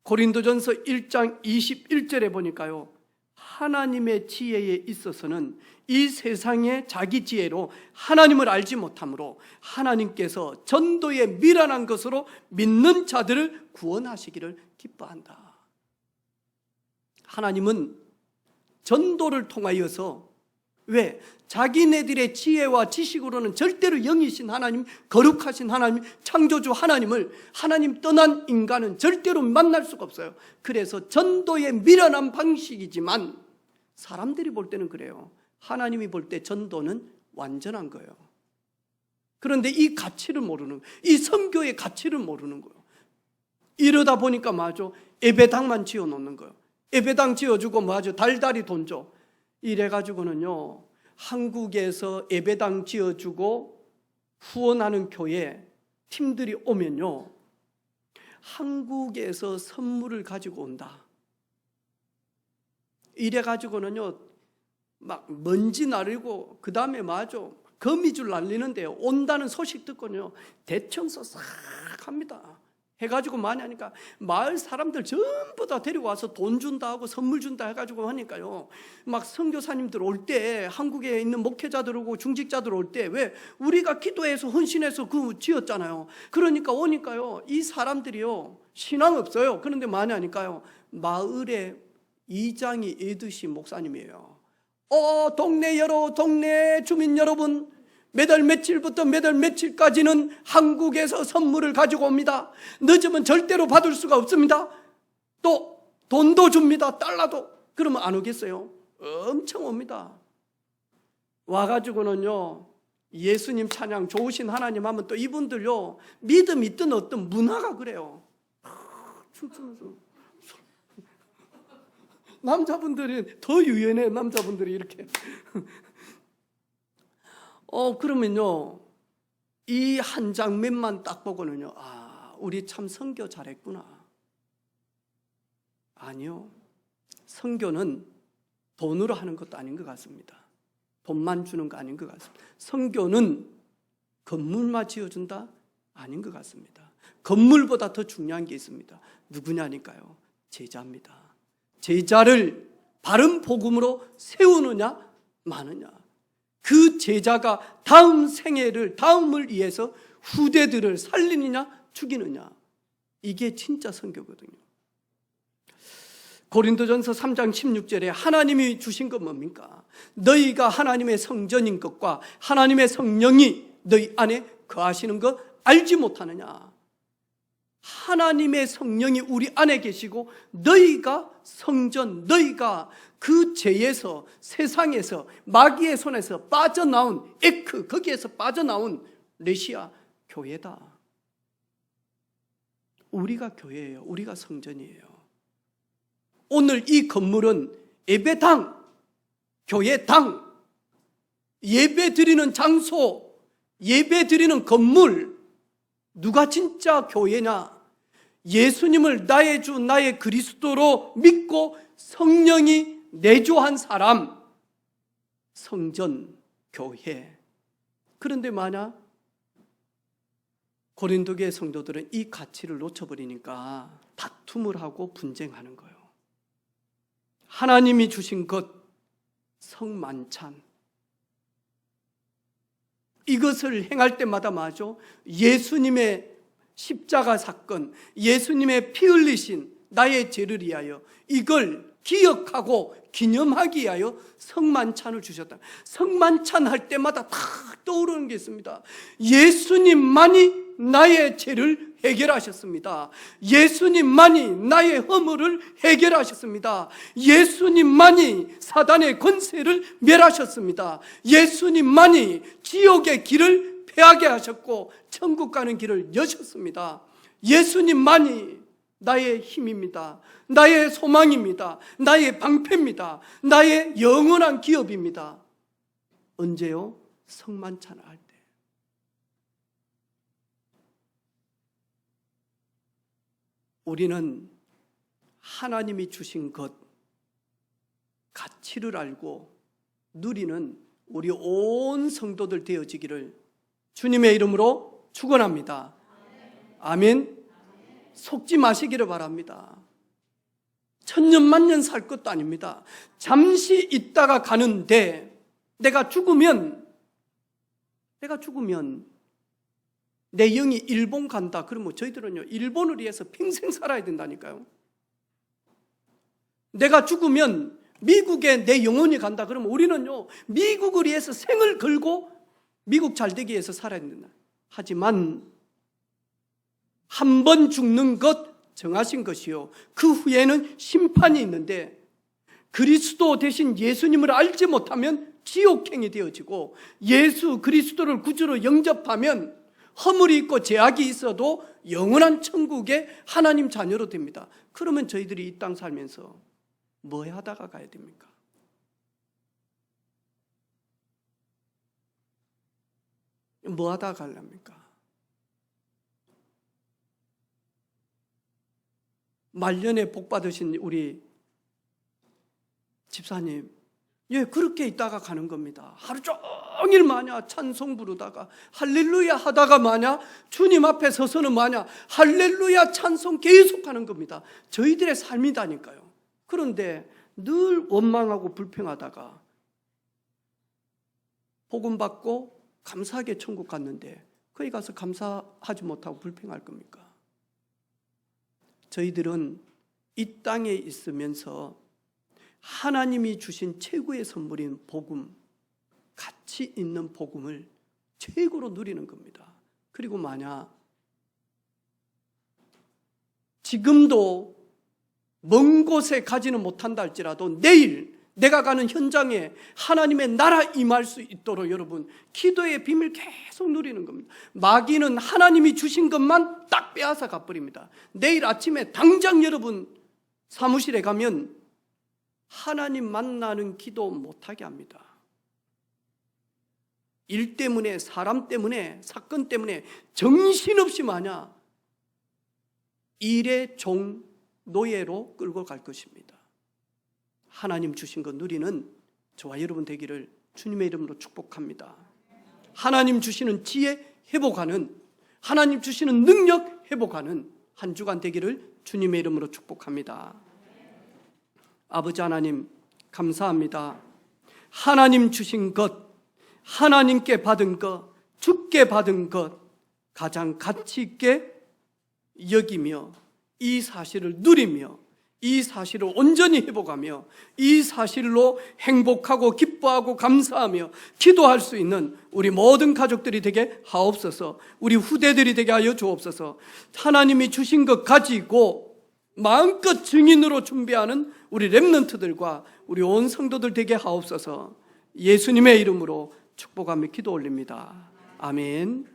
고린도전서 1장 21절에 보니까요, 하나님의 지혜에 있어서는 이 세상의 자기 지혜로 하나님을 알지 못하므로 하나님께서 전도에 미련한 것으로 믿는 자들을 구원하시기를 기뻐한다. 하나님은 전도를 통하여서, 왜? 자기네들의 지혜와 지식으로는 절대로 영이신 하나님, 거룩하신 하나님, 창조주 하나님을, 하나님 떠난 인간은 절대로 만날 수가 없어요. 그래서 전도에 미련한 방식이지만 사람들이 볼 때는 그래요. 하나님이 볼 때 전도는 완전한 거예요. 그런데 이 가치를 모르는 거예요. 이 선교의 가치를 모르는 거예요. 이러다 보니까 예배당만 지어놓는 거예요. 예배당 지어주고 달달이 돈 줘. 이래가지고는요, 한국에서 예배당 지어주고 후원하는 교회 팀들이 오면요, 한국에서 선물을 가지고 온다. 이래가지고는요, 먼지 나르고, 그 다음에 거미줄 날리는데요, 온다는 소식 듣고요, 대청소 싹 합니다. 해가지고 많이 하니까 마을 사람들 전부 다 데려와서 돈 준다 하고 선물 준다 해가지고 하니까요, 선교사님들 올 때, 한국에 있는 목회자들하고 중직자들 올 때, 왜? 우리가 기도해서 헌신해서 지었잖아요. 그러니까 오니까요, 이 사람들이요, 신앙 없어요. 그런데 많이 하니까요, 마을에 이장이 에드시 목사님이에요. 동네 주민 여러분, 몇 월 며칠부터 몇 월 며칠까지는 한국에서 선물을 가지고 옵니다. 늦으면 절대로 받을 수가 없습니다. 또 돈도 줍니다. 달러도. 그러면 안 오겠어요? 엄청 옵니다. 와가지고는요, 예수님 찬양, 좋으신 하나님 하면 또 이분들요, 믿음 있든 어떤 문화가 그래요. 춤추면서. 남자분들이 더 유연해요. 남자분들이 이렇게. 그러면요, 이 한 장면만 딱 보고는요, 우리 참 선교 잘했구나. 아니요, 선교는 돈으로 하는 것도 아닌 것 같습니다. 돈만 주는 거 아닌 것 같습니다. 선교는 건물만 지어준다? 아닌 것 같습니다. 건물보다 더 중요한 게 있습니다. 누구냐니까요? 제자입니다. 제자를 바른 복음으로 세우느냐 마느냐, 그 제자가 다음 생애를, 다음을 위해서 후대들을 살리느냐 죽이느냐, 이게 진짜 선교거든요. 고린도전서 3장 16절에 하나님이 주신 건 뭡니까? 너희가 하나님의 성전인 것과 하나님의 성령이 너희 안에 거하시는 것 알지 못하느냐. 하나님의 성령이 우리 안에 계시고, 너희가 성전, 너희가 그 죄에서, 세상에서, 마귀의 손에서 빠져나온 거기에서 빠져나온 레시아 교회다. 우리가 교회예요. 우리가 성전이에요. 오늘 이 건물은 예배당, 교회당, 예배 드리는 장소, 예배 드리는 건물. 누가 진짜 교회냐? 예수님을 나의 주, 나의 그리스도로 믿고 성령이 내주한 사람, 성전, 교회. 그런데 만약 고린도교회 성도들은 이 가치를 놓쳐버리니까 다툼을 하고 분쟁하는 거예요. 하나님이 주신 것, 성만찬, 이것을 행할 때마다 말이죠, 예수님의 십자가 사건, 예수님의 피 흘리신 나의 죄를 위하여 이걸 기억하고 기념하기 위하여 성만찬을 주셨다. 성만찬 할 때마다 다 떠오르는 게 있습니다. 예수님만이 나의 죄를 해결하셨습니다. 예수님만이 나의 허물을 해결하셨습니다. 예수님만이 사단의 권세를 멸하셨습니다. 예수님만이 지옥의 길을 패하게 하셨고 천국 가는 길을 여셨습니다. 예수님만이 나의 힘입니다. 나의 소망입니다. 나의 방패입니다. 나의 영원한 기업입니다. 언제요? 성만찬을 할 때. 우리는 하나님이 주신 것, 가치를 알고 누리는 우리 온 성도들 되어지기를 주님의 이름으로 축원합니다. 아멘. 속지 마시기를 바랍니다. 천년만년 살 것도 아닙니다. 잠시 있다가 가는데 내가 죽으면 내 영이 일본 간다. 그러면 저희들은요, 일본을 위해서 평생 살아야 된다니까요. 내가 죽으면 미국에 내 영혼이 간다. 그러면 우리는요, 미국을 위해서 생을 걸고 미국 잘 되기 위해서 살아야 된다. 하지만 한 번 죽는 것 정하신 것이요, 그 후에는 심판이 있는데 그리스도 대신 예수님을 알지 못하면 지옥행이 되어지고 예수 그리스도를 구주로 영접하면 허물이 있고 죄악이 있어도 영원한 천국의 하나님 자녀로 됩니다. 그러면 저희들이 이 땅 살면서 뭐 하다가 가야 됩니까? 뭐 하다가 가려합니까? 말년에 복 받으신 우리 집사님, 예, 그렇게 있다가 가는 겁니다. 하루 종일 마냐 찬송 부르다가 할렐루야 하다가 마냐 주님 앞에 서서는 마냐 할렐루야 찬송 계속하는 겁니다. 저희들의 삶이다니까요. 그런데 늘 원망하고 불평하다가 복음 받고 감사하게 천국 갔는데 거기 가서 감사하지 못하고 불평할 겁니까? 저희들은 이 땅에 있으면서 하나님이 주신 최고의 선물인 복음, 가치 있는 복음을 최고로 누리는 겁니다. 그리고 만약 지금도 먼 곳에 가지는 못한다 할지라도 내일 내가 가는 현장에 하나님의 나라 임할 수 있도록 여러분 기도의 비밀 계속 누리는 겁니다. 마귀는 하나님이 주신 것만 딱 빼앗아 가버립니다. 내일 아침에 당장 여러분 사무실에 가면 하나님 만나는 기도 못하게 합니다. 일 때문에, 사람 때문에, 사건 때문에 정신없이 마냐 일의 종, 노예로 끌고 갈 것입니다. 하나님 주신 것 누리는 저와 여러분 되기를 주님의 이름으로 축복합니다. 하나님 주시는 지혜 회복하는, 하나님 주시는 능력 회복하는 한 주간 되기를 주님의 이름으로 축복합니다. 아버지 하나님 감사합니다. 하나님 주신 것, 하나님께 받은 것, 주께 받은 것 가장 가치 있게 여기며 이 사실을 누리며 이 사실을 온전히 회복하며 이 사실로 행복하고 기뻐하고 감사하며 기도할 수 있는 우리 모든 가족들이 되게 하옵소서. 우리 후대들이 되게 하여 주옵소서. 하나님이 주신 것 가지고 마음껏 증인으로 준비하는 우리 렘넌트들과 우리 온 성도들 되게 하옵소서. 예수님의 이름으로 축복하며 기도 올립니다. 아멘.